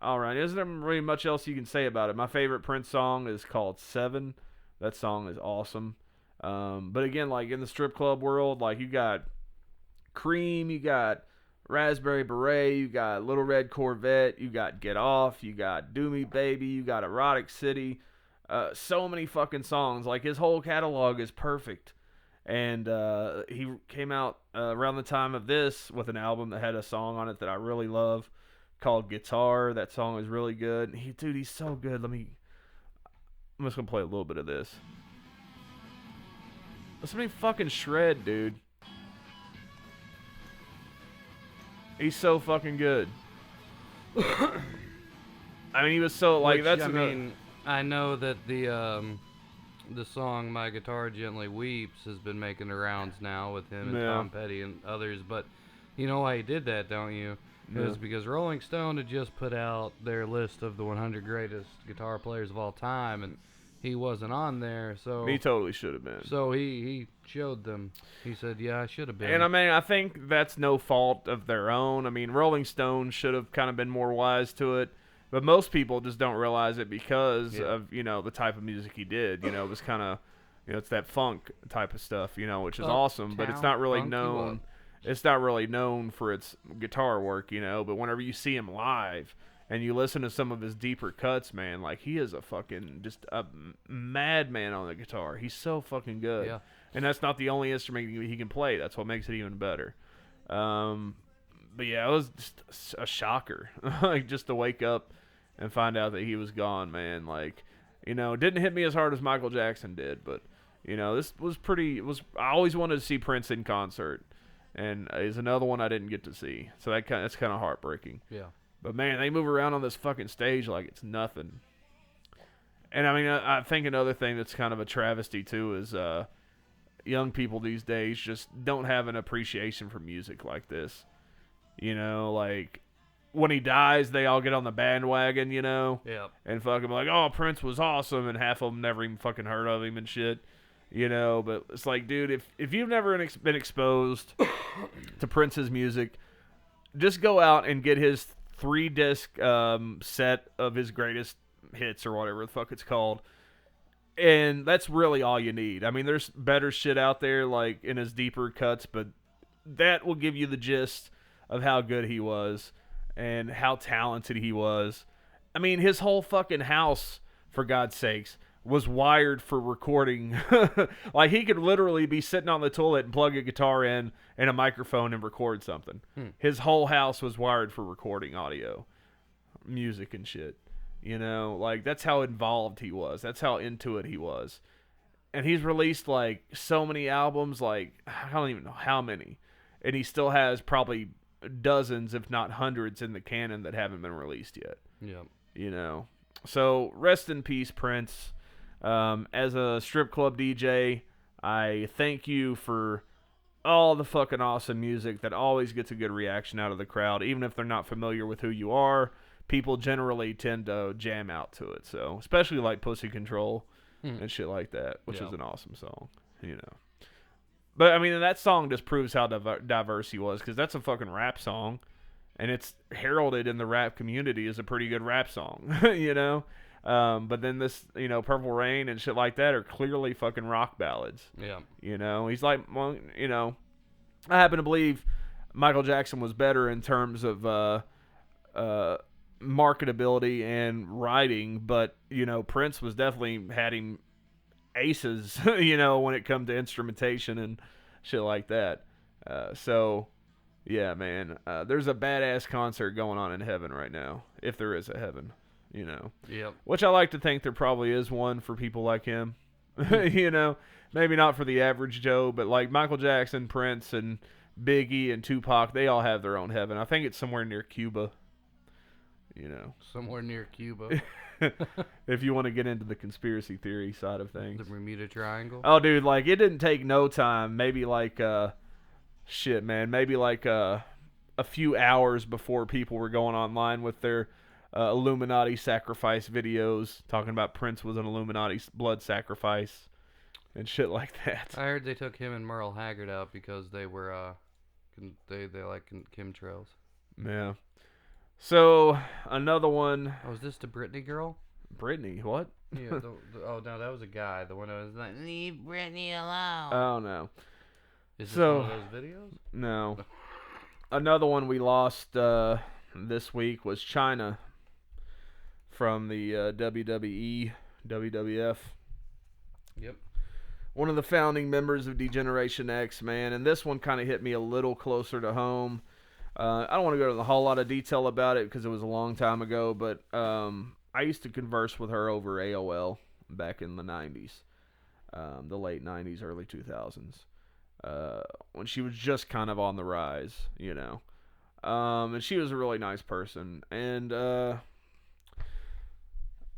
All right, isn't there really much else you can say about it? My favorite Prince song is called 7. That song is awesome. But again, like, in the strip club world, like, you got Cream, you got Raspberry Beret, you got Little Red Corvette, you got Get Off, you got Do Me Baby, you got Erotic City. So many fucking songs. Like, his whole catalog is perfect. And he came out around the time of this with an album that had a song on it that I really love called Guitar. That song is really good. He's so good. I'm just gonna play a little bit of this. Listen to me fucking shred, dude. He's so fucking good. I mean, he was so, like, I know that the song My Guitar Gently Weeps has been making the rounds now with him and Tom Petty and others, but you know why he did that, don't you? It was because Rolling Stone had just put out their list of the 100 greatest guitar players of all time, and he wasn't on there, so... He totally should have been. So he showed them. He said, yeah, I should have been. And, I mean, I think that's no fault of their own. I mean, Rolling Stone should have kind of been more wise to it, but most people just don't realize it because of, you know, the type of music he did. You know, it was kind of, you know, it's that funk type of stuff, you know, which is awesome, but it's not really known... It's not really known for its guitar work, you know, but whenever you see him live and you listen to some of his deeper cuts, man, like, he is a fucking, just a madman on the guitar. He's so fucking good. Yeah. And that's not the only instrument he can play. That's what makes it even better. But yeah, it was just a shocker, like, just to wake up and find out that he was gone, man. Like, it didn't hit me as hard as Michael Jackson did, but this was pretty. I always wanted to see Prince in concert, and is another one I didn't get to see. So that's kind of heartbreaking. Yeah. But man, they move around on this fucking stage like it's nothing. And I mean, I think another thing that's kind of a travesty too is young people these days just don't have an appreciation for music like this. Like when he dies, they all get on the bandwagon, Yep. and fucking be like, oh, Prince was awesome, and half of them never even fucking heard of him and shit. But it's like, dude, if you've never been exposed to Prince's music, just go out and get his 3-disc set of his greatest hits or whatever the fuck it's called. And that's really all you need. I mean, there's better shit out there, like in his deeper cuts, but that will give you the gist of how good he was and how talented he was. I mean, his whole fucking house, for God's sakes, was wired for recording. Like, he could literally be sitting on the toilet and plug a guitar in and a microphone and record something. His whole house was wired for recording audio, music and shit. Like, that's how involved he was. That's how into it he was. And he's released, like, so many albums, like, I don't even know how many. And he still has probably dozens, if not hundreds, in the canon that haven't been released yet. Yeah. So, rest in peace, Prince. As a strip club DJ, I thank you for all the fucking awesome music that always gets a good reaction out of the crowd. Even if they're not familiar with who you are, people generally tend to jam out to it. So, especially like Pussy Control and shit like that, which is an awesome song, But, I mean, that song just proves how diverse he was, because that's a fucking rap song, and it's heralded in the rap community as a pretty good rap song, But then this, Purple Rain and shit like that are clearly fucking rock ballads. Yeah. He's like, well, I happen to believe Michael Jackson was better in terms of marketability and writing, but, Prince was definitely had him aces, when it come to instrumentation and shit like that. So, yeah, man, there's a badass concert going on in heaven right now, if there is a heaven. Yep. Which I like to think there probably is one for people like him. Maybe not for the average Joe, but like Michael Jackson, Prince, and Biggie, and Tupac, they all have their own heaven. I think it's somewhere near Cuba. Somewhere near Cuba. If you want to get into the conspiracy theory side of things. The Bermuda Triangle. Oh, dude, like, it didn't take no time. Maybe like, maybe like a few hours before people were going online with their Illuminati sacrifice videos talking about Prince was an Illuminati blood sacrifice and shit like that. I heard they took him and Merle Haggard out because they were they like chemtrails. Yeah. So another one. Oh, is this the Britney girl? Britney, what? Yeah. Oh no, that was a guy. The one that was like, leave Britney alone. Oh no. Is this one of those videos? No. Another one we lost this week was Chyna from the WWE, WWF. Yep. One of the founding members of Degeneration X, man. And this one kind of hit me a little closer to home. I don't want to go into a whole lot of detail about it because it was a long time ago, but I used to converse with her over AOL back in the 90s, the late 90s, early 2000s, when she was just kind of on the rise, and she was a really nice person, and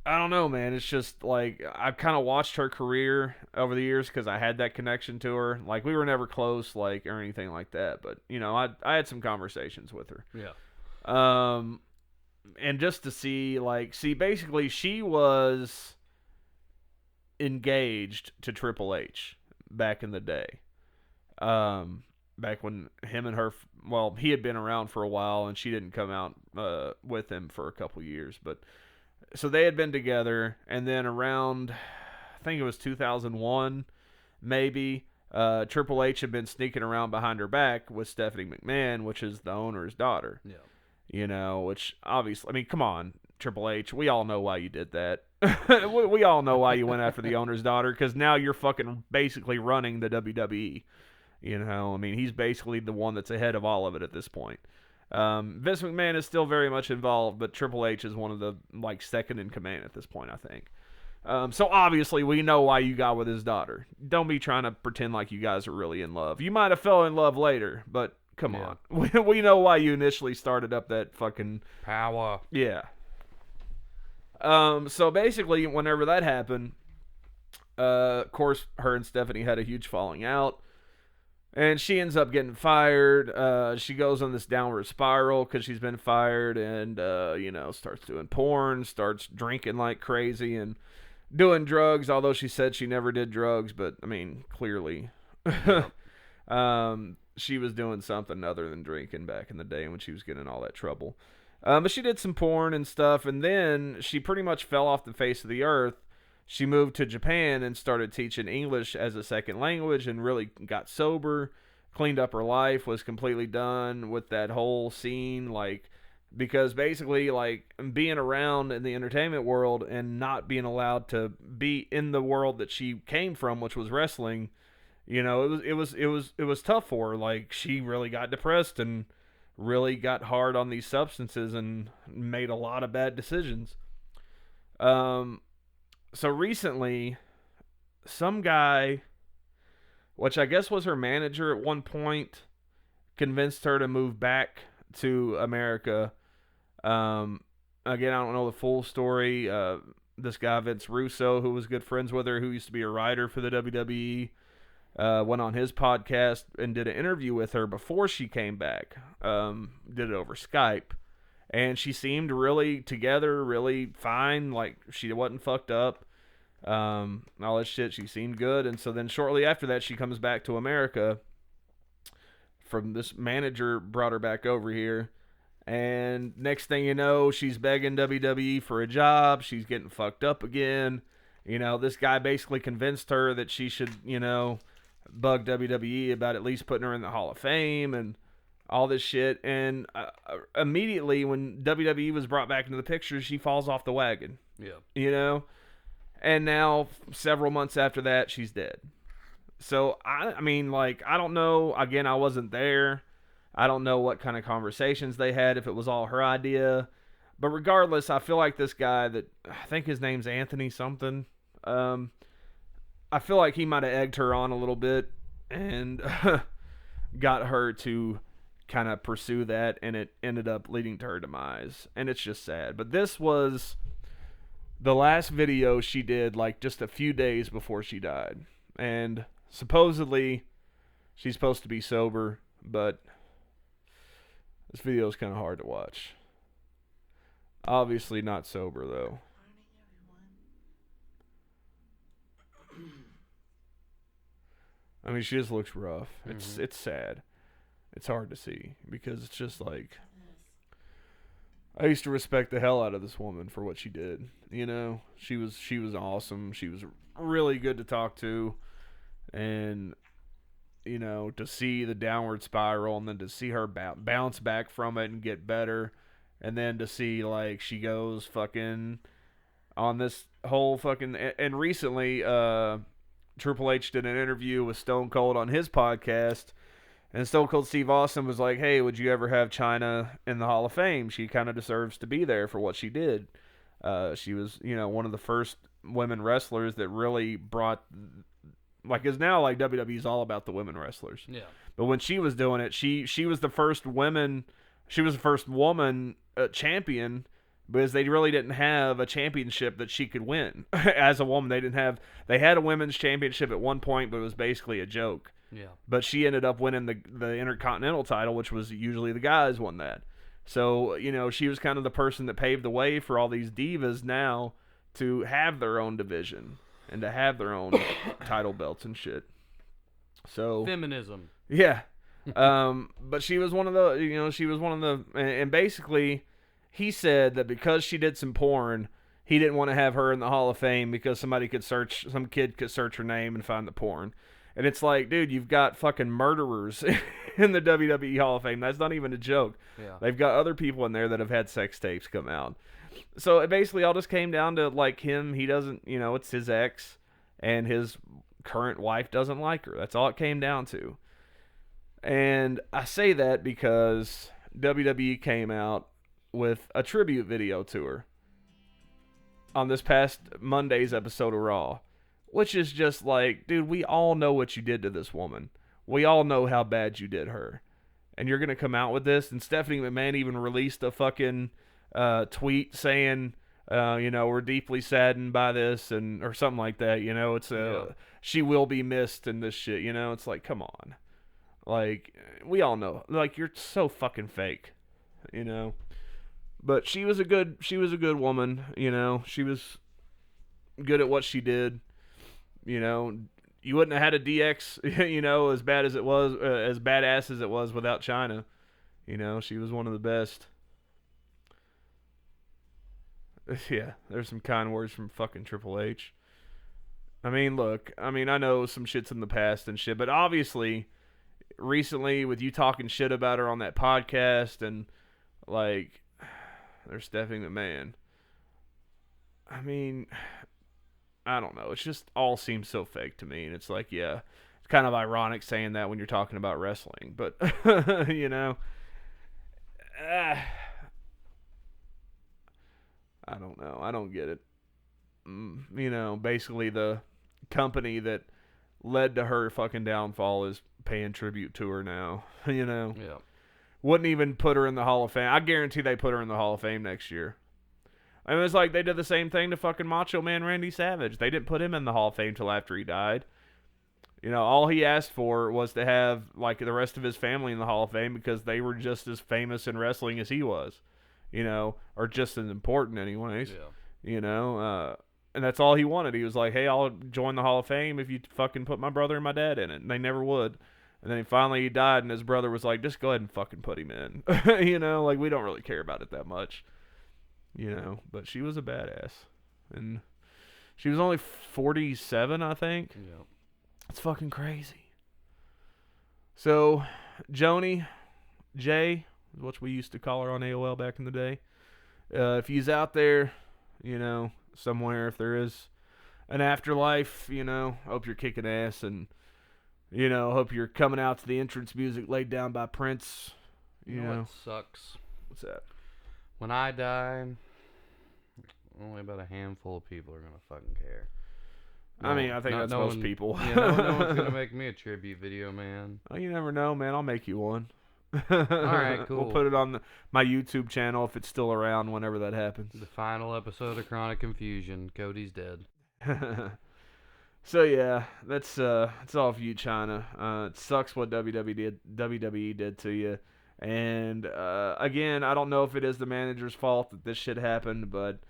I don't know, man. It's just like I've kind of watched her career over the years because I had that connection to her. Like, we were never close, like, or anything like that. But I had some conversations with her. Yeah. And just to see, basically, she was engaged to Triple H back in the day. Back when him and her, he had been around for a while, and she didn't come out with him for a couple years, but. So they had been together, and then around, I think it was 2001, maybe, Triple H had been sneaking around behind her back with Stephanie McMahon, which is the owner's daughter. Yeah. Which obviously, I mean, come on, Triple H, we all know why you did that. we all know why you went after the owner's daughter, because now you're fucking basically running the WWE. I mean, he's basically the one that's ahead of all of it at this point. Vince McMahon is still very much involved, but Triple H is one of the like second in command at this point, I think. So obviously we know why you got with his daughter. Don't be trying to pretend like you guys are really in love. You might have fell in love later, but come on. We know why you initially started up that fucking Power. yeah. So basically, whenever that happened, of course, her and Stephanie had a huge falling out. And she ends up getting fired. She goes on this downward spiral because she's been fired and, starts doing porn, starts drinking like crazy and doing drugs, although she said she never did drugs. But, I mean, clearly she was doing something other than drinking back in the day when she was getting in all that trouble. But she did some porn and stuff, and then she pretty much fell off the face of the earth. She moved to Japan and started teaching English as a second language and really got sober, cleaned up her life, was completely done with that whole scene, because basically, being around in the entertainment world and not being allowed to be in the world that she came from, which was wrestling, it was tough for her. She really got depressed and really got hard on these substances and made a lot of bad decisions. So recently, some guy, which I guess was her manager at one point, convinced her to move back to America. Again, I don't know the full story. This guy, Vince Russo, who was good friends with her, who used to be a writer for the WWE, went on his podcast and did an interview with her before she came back. Did it over Skype. And she seemed really together, really fine, like she wasn't fucked up. All that shit, she seemed good. And so then shortly after that, she comes back to America. From this manager brought her back over here. And next thing you know, she's begging WWE for a job. She's getting fucked up again. This guy basically convinced her that she should, bug WWE about at least putting her in the Hall of Fame and all this shit. And immediately when WWE was brought back into the picture, she falls off the wagon. Yeah. And now, several months after that, she's dead. So, I don't know. Again, I wasn't there. I don't know what kind of conversations they had, if it was all her idea. But regardless, I feel like this guy that, I think his name's Anthony something, I feel like he might have egged her on a little bit and got her to kind of pursue that, and it ended up leading to her demise. And it's just sad. But this was the last video she did, just a few days before she died. And supposedly she's supposed to be sober, but this video is kind of hard to watch. Obviously not sober, though. I mean, she just looks rough. It's sad. It's hard to see because it's just I used to respect the hell out of this woman for what she did. She was awesome. She was really good to talk to, and to see the downward spiral and then to see her bounce back from it and get better, and then to see she goes fucking on this whole fucking and recently Triple H did an interview with Stone Cold on his podcast, and Stone Cold Steve Austin was like, hey, would you ever have Chyna in the Hall of Fame? She kind of deserves to be there for what she did. She was, one of the first women wrestlers that really brought, is now WWE's all about the women wrestlers. Yeah. But when she was doing it, she was the first woman champion, because they really didn't have a championship that she could win. As a woman, they had a women's championship at one point, but it was basically a joke. Yeah. But she ended up winning the Intercontinental title, which was usually the guys won that. So, she was kind of the person that paved the way for all these divas now to have their own division and to have their own title belts and shit. So Feminism. Yeah. But she was one of the, and basically he said that because she did some porn, he didn't want to have her in the Hall of Fame because some kid could search her name and find the porn. And it's like, dude, you've got fucking murderers in the WWE Hall of Fame. That's not even a joke. Yeah. They've got other people in there that have had sex tapes come out. So it basically all just came down to him. He doesn't, it's his ex, and his current wife doesn't like her. That's all it came down to. And I say that because WWE came out with a tribute video to her on this past Monday's episode of Raw, which is just like, dude, we all know what you did to this woman. We all know how bad you did her. And you're going to come out with this? And Stephanie McMahon even released a fucking tweet saying, we're deeply saddened by this, and or something like that. It's she will be missed and this shit. It's like, come on. Like, we all know. Like, you're so fucking fake. But she was a good woman. She was good at what she did. You wouldn't have had a DX, as bad as it was, as badass as it was without Chyna. She was one of the best. Yeah, there's some kind words from fucking Triple H. I mean, look, I know some shit's in the past and shit, but obviously, recently, with you talking shit about her on that podcast, and, like, there's Stephanie McMahon. I don't know. It's just all seems so fake to me, and it's like, yeah, it's kind of ironic saying that when you're talking about wrestling, but, I don't know. I don't get it. Basically the company that led to her fucking downfall is paying tribute to her now, Yeah. Wouldn't even put her in the Hall of Fame. I guarantee they put her in the Hall of Fame next year. It's like they did the same thing to fucking Macho Man Randy Savage. They didn't put him in the Hall of Fame till after he died. All he asked for was to have, like, the rest of his family in the Hall of Fame because they were just as famous in wrestling as he was. Or just as important anyways. Yeah. And that's all he wanted. He was like, hey, I'll join the Hall of Fame if you fucking put my brother and my dad in it. And they never would. And then finally he died, and his brother was like, just go ahead and fucking put him in. Like, we don't really care about it that much. But she was a badass. And she was only 47, I think. Yeah. It's fucking crazy. So, Joni, Jay, what we used to call her on AOL back in the day. If he's out there, somewhere, if there is an afterlife, hope you're kicking ass, and, hope you're coming out to the entrance music laid down by Prince. You know what sucks? What's that? When I die, only about a handful of people are going to fucking care. I think that's most people. Yeah, no one's going to make me a tribute video, man. Oh, you never know, man. I'll make you one. Alright, cool. We'll put it on my YouTube channel if it's still around whenever that happens. The final episode of Chronic Confusion. Cody's dead. So yeah, that's all for you, Chyna. It sucks what WWE did to you. And again, I don't know if it is the manager's fault that this shit happened, but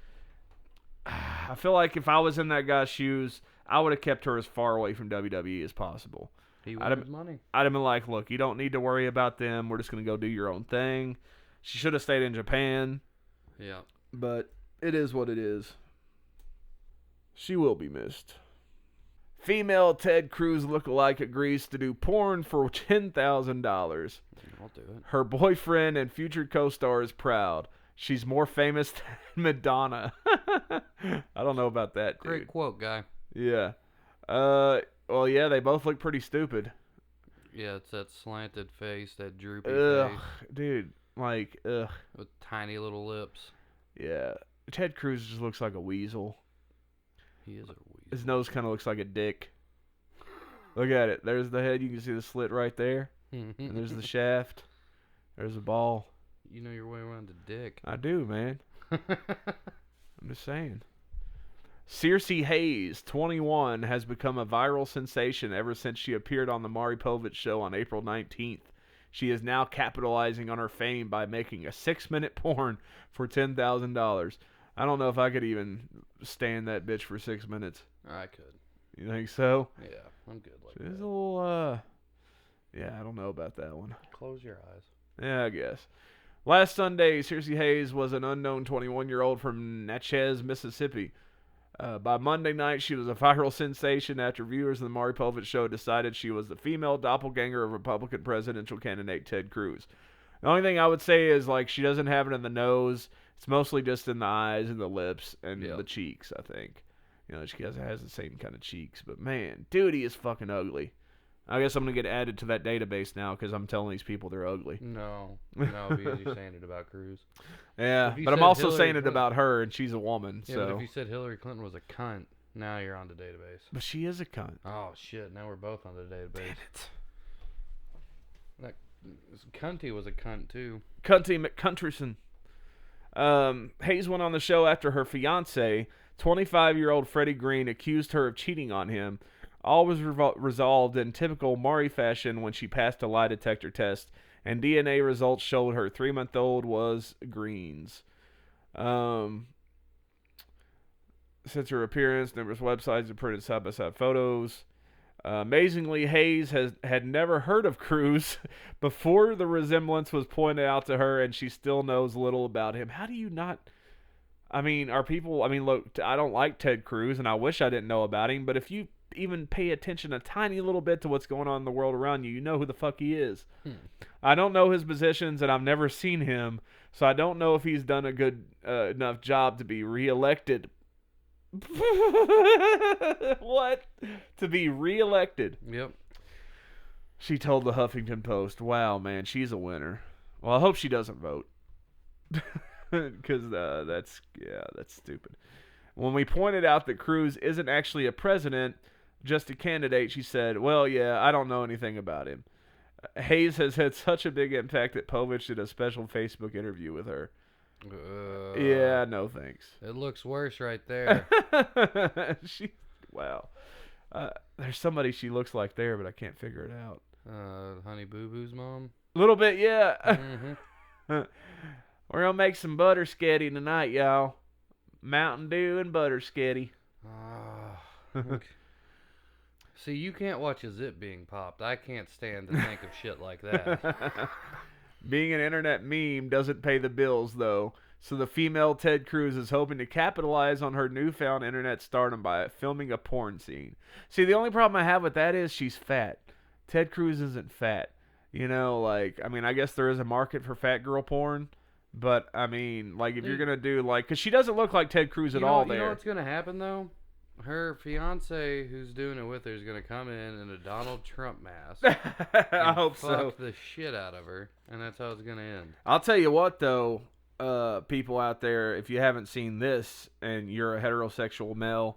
I feel like if I was in that guy's shoes, I would have kept her as far away from WWE as possible. He wanted money. I'd have been like, look, you don't need to worry about them. We're just going to go do your own thing. She should have stayed in Japan. Yeah. But it is what it is. She will be missed. Female Ted Cruz lookalike agrees to do porn for $10,000. I'll do it. Her boyfriend and future co-star is proud. She's more famous than Madonna. I don't know about that, dude. Great quote, guy. Yeah. Well, yeah, they both look pretty stupid. Yeah, it's that slanted face, that droopy Ugh, face. dude. Like, ugh. With tiny little lips. Yeah. Ted Cruz just looks like a weasel. He is a weasel. His nose kind of looks like a dick. Look at it. There's the head. You can see the slit right there. And there's the shaft. There's the ball. You know your way around a dick. I do, man. I'm just saying. Circe Hayes, 21, has become a viral sensation ever since she appeared on the Maury Povich show on April 19th. She is now capitalizing on her fame by making a 6-minute porn for $10,000. I don't know if I could even stand that bitch for 6 minutes. I could. You think so? Yeah, I'm good like It's that. a little, yeah, I don't know about that one. Close your eyes. Yeah, I guess. Last Sunday, Circe Hayes was an unknown 21-year-old from Natchez, Mississippi. By Monday night, she was a viral sensation after viewers of the Maury Povich show decided she was the female doppelganger of Republican presidential candidate Ted Cruz. The only thing I would say is, like, she doesn't have it in the nose. It's mostly just in the eyes and the lips and the cheeks, I think. She has the same kind of cheeks. But, man, dude, he is fucking ugly. I guess I'm gonna get added to that database now because I'm telling these people they're ugly. No, because you're saying it about Cruz. Yeah, If you but I'm said also Hillary saying it Clinton- about her, and she's a woman. Yeah, so. but if you said Hillary Clinton was a cunt, now you're on the database. But she is a cunt. Oh shit! Now we're both on the database. Damn it. That cunty was a cunt too. Cunty McCunterson. Hayes went on the show after her fiance, 25-year-old Freddie Green, accused her of cheating on him. All was resolved in typical Maury fashion when she passed a lie detector test, and DNA results showed her 3-month-old was Green's. Since her appearance, numerous websites have printed side-by-side photos. Amazingly, Hayes had never heard of Cruz before the resemblance was pointed out to her, and she still knows little about him. How do you not... I mean, look, I don't like Ted Cruz, and I wish I didn't know about him, but if you even pay attention a tiny little bit to what's going on in the world around you, you know who the fuck he is. I don't know his positions, and I've never seen him, so I don't know if he's done a good enough job to be reelected. What? To be reelected. Yep. She told the Huffington Post, wow, man, she's a winner. Well, I hope she doesn't vote. Because that's stupid. When we pointed out that Cruz isn't actually a president, just a candidate, she said, well, yeah, I don't know anything about him. Hayes has had such a big impact that Povich did a special Facebook interview with her. Yeah, no thanks. It looks worse right there. Wow. There's somebody she looks like there, but I can't figure it out. Honey Boo Boo's mom? A little bit, yeah. Mm-hmm. We're going to make some butter sketty tonight, y'all. Mountain Dew and butter sketty. See, you can't watch a zip being popped. I can't stand to think of shit like that. Being an internet meme doesn't pay the bills, though. So the female Ted Cruz is hoping to capitalize on her newfound internet stardom by filming a porn scene. See, the only problem I have with that is she's fat. Ted Cruz isn't fat. You know, like, I mean, I guess there is a market for fat girl porn. But, I mean, like, if you're going to do, like, because she doesn't look like Ted Cruz at all there. You know what's going to happen, though? Her fiance, who's doing it with her, is going to come in a Donald Trump mask. I hope so. Fuck the shit out of her, and that's how it's going to end. I'll tell you what, though, people out there, if you haven't seen this and you're a heterosexual male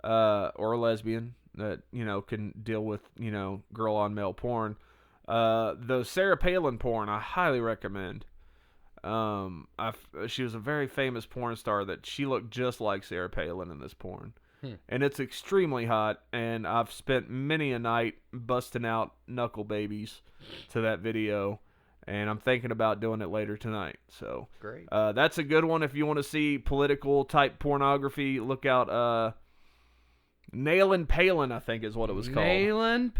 or a lesbian that, you know, can deal with, you know, girl-on-male porn, the Sarah Palin porn, I highly recommend. She was a very famous porn star that she looked just like Sarah Palin in this porn. And it's extremely hot, and I've spent many a night busting out knuckle babies to that video, and I'm thinking about doing it later tonight. So great. That's a good one if you want to see political type pornography. Look out Nailin' Palin, I think is what it was called. Nailin'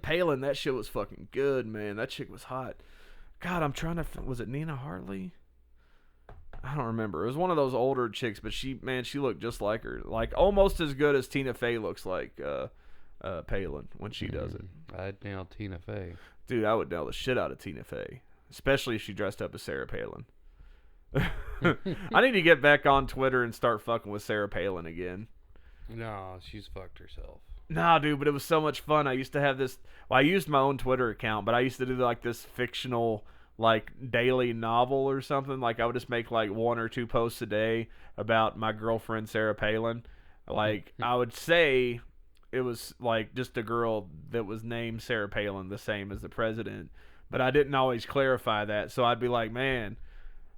Palin. That shit was fucking good, man. That chick was hot. God, I'm trying to... Was it Nina Hartley? I don't remember. It was one of those older chicks, but she looked just like her. Like, almost as good as Tina Fey looks like Palin when she does it. I'd nail Tina Fey. Dude, I would nail the shit out of Tina Fey. Especially if she dressed up as Sarah Palin. I need to get back on Twitter and start fucking with Sarah Palin again. No, she's fucked herself. Nah, dude, but it was so much fun. I used to have this... Well, I used my own Twitter account, but I used to do, like, this fictional... like daily novel or something. Like I would just make like 1 or 2 posts a day about my girlfriend Sarah Palin. Like I would say it was like just a girl that was named Sarah Palin, the same as the president, but I didn't always clarify that. So I'd be like, man,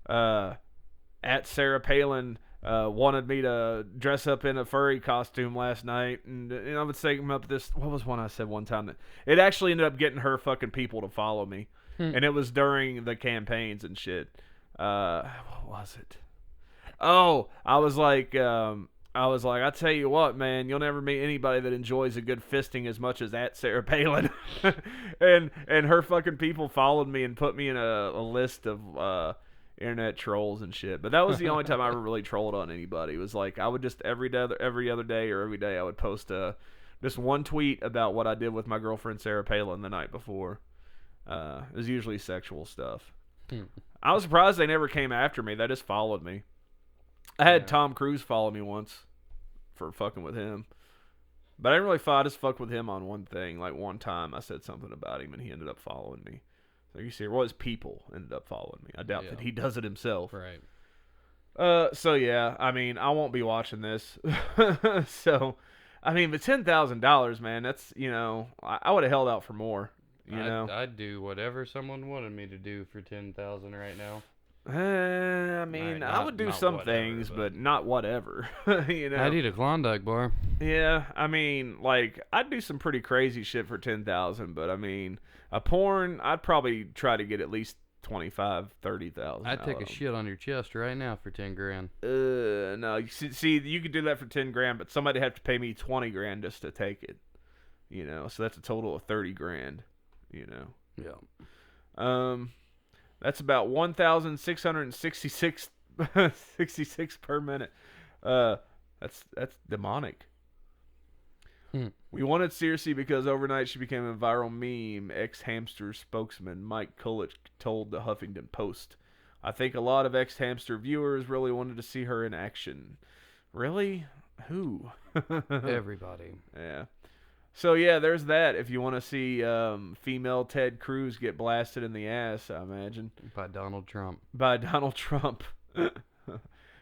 at Sarah Palin wanted me to dress up in a furry costume last night, and I would say up this. What was one I said one time that it actually ended up getting her fucking people to follow me. And it was during the campaigns and shit. What was it? Oh, I was like, I tell you what, man, you'll never meet anybody that enjoys a good fisting as much as that Sarah Palin. and her fucking people followed me and put me in a list of internet trolls and shit. But that was the only time I ever really trolled on anybody. It was like I would just every other day I would post just one tweet about what I did with my girlfriend Sarah Palin the night before. It was usually sexual stuff. I was surprised they never came after me. They just followed me. I had Tom Cruise follow me once for fucking with him. But I didn't really fight. I just fucked with him on one thing. Like one time I said something about him and he ended up following me. So you see, his people ended up following me. I doubt that he does it himself. Right. So yeah, I mean, I won't be watching this. So, I mean, but $10,000, man, that's, I would have held out for more, I'd do whatever someone wanted me to do for 10,000 right now. I mean, I would do some things, but not whatever, I'd eat a Klondike bar. Yeah, I mean, like, I'd do some pretty crazy shit for 10,000, but I mean, a porn, I'd probably try to get at least 25, 30,000. I'd take a shit on your chest right now for 10 grand. No, you could do that for 10 grand, but somebody'd have to pay me 20 grand just to take it. So that's a total of 30 grand. Yeah. That's about 1,666 66 per minute. That's demonic. We wanted Circe because overnight she became a viral meme, ex-Hamster spokesman Mike Kulich told the Huffington Post. I think a lot of ex-Hamster viewers really wanted to see her in action. Really? Who? Everybody. Yeah. So, yeah, there's that. If you want to see female Ted Cruz get blasted in the ass, I imagine. By Donald Trump.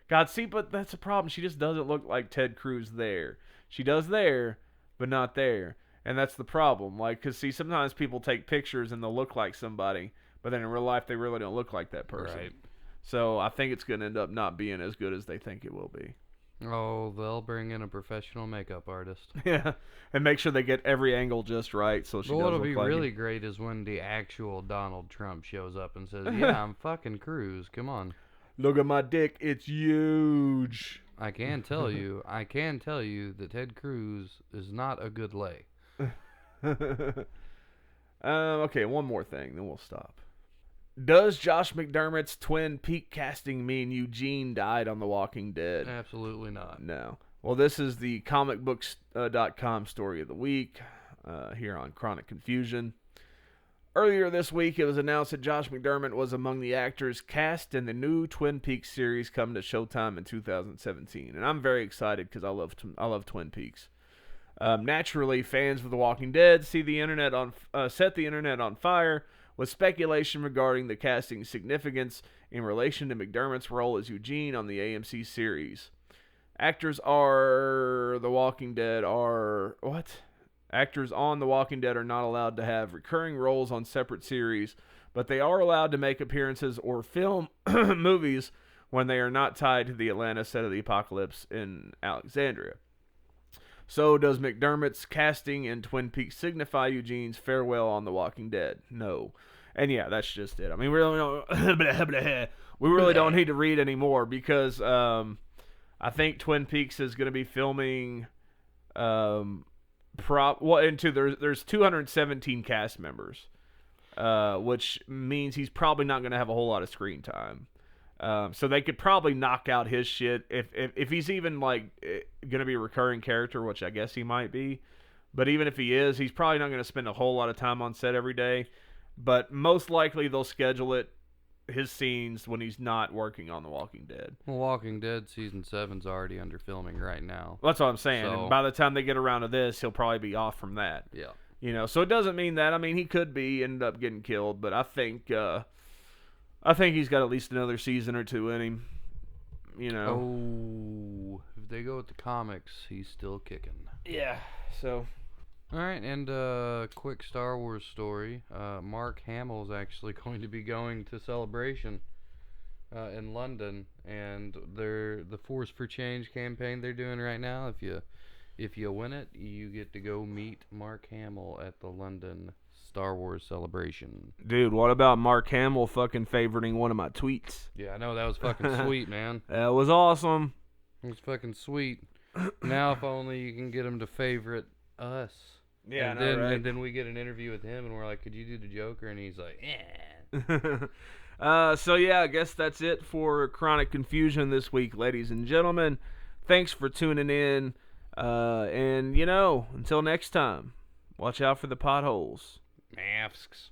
God, see, but that's a problem. She just doesn't look like Ted Cruz there. She does there, but not there. And that's the problem. Like, because, see, sometimes people take pictures and they'll look like somebody, but then in real life they really don't look like that person. Right. So I think it's going to end up not being as good as they think it will be. Oh, they'll bring in a professional makeup artist. Yeah, and make sure they get every angle just right so she doesn't look like... What'll be really great is when the actual Donald Trump shows up and says, yeah, I'm fucking Cruz, come on. Look at my dick, it's huge. I can tell you that Ted Cruz is not a good lay. Okay, one more thing, then we'll stop. Does Josh McDermott's Twin Peak casting mean Eugene died on The Walking Dead? Absolutely not. No. Well, this is the comicbooks.com story of the week here on Chronic Confusion. Earlier this week, it was announced that Josh McDermott was among the actors cast in the new Twin Peaks series coming to Showtime in 2017. And I'm very excited because I love Twin Peaks. Naturally, fans of The Walking Dead set the internet on fire with speculation regarding the casting's significance in relation to McDermott's role as Eugene on the AMC series. Actors on The Walking Dead are not allowed to have recurring roles on separate series, but they are allowed to make appearances or film movies when they are not tied to the Atlanta set of the apocalypse in Alexandria. So, does McDermott's casting in Twin Peaks signify Eugene's farewell on The Walking Dead? No. And yeah, that's just it. I mean, we really don't need to read anymore because I think Twin Peaks is going to be filming there's 217 cast members, which means he's probably not going to have a whole lot of screen time. So they could probably knock out his shit if he's even like going to be a recurring character, which I guess he might be. But even if he is, he's probably not going to spend a whole lot of time on set every day. But most likely they'll schedule his scenes when he's not working on The Walking Dead. Well, Walking Dead season 7's already under filming right now. That's what I'm saying. So, and by the time they get around to this, he'll probably be off from that. Yeah. So it doesn't mean that. I mean, he could end up getting killed, but I think he's got at least another season or two in him. Oh, if they go with the comics, he's still kicking. Yeah. So. All right, and quick Star Wars story. Mark Hamill's actually going to be going to Celebration in London, and the Force for Change campaign they're doing right now. If you win it, you get to go meet Mark Hamill at the London Star Wars Celebration. Dude, what about Mark Hamill fucking favoriting one of my tweets? Yeah, I know, that was fucking sweet, man. That was awesome. It was fucking sweet. Now, if only you can get him to favorite us. Yeah, and then we get an interview with him, and we're like, could you do the Joker? And he's like, yeah. So, yeah, I guess that's it for Chronic Confusion this week, ladies and gentlemen. Thanks for tuning in. And, until next time, watch out for the potholes. Masks.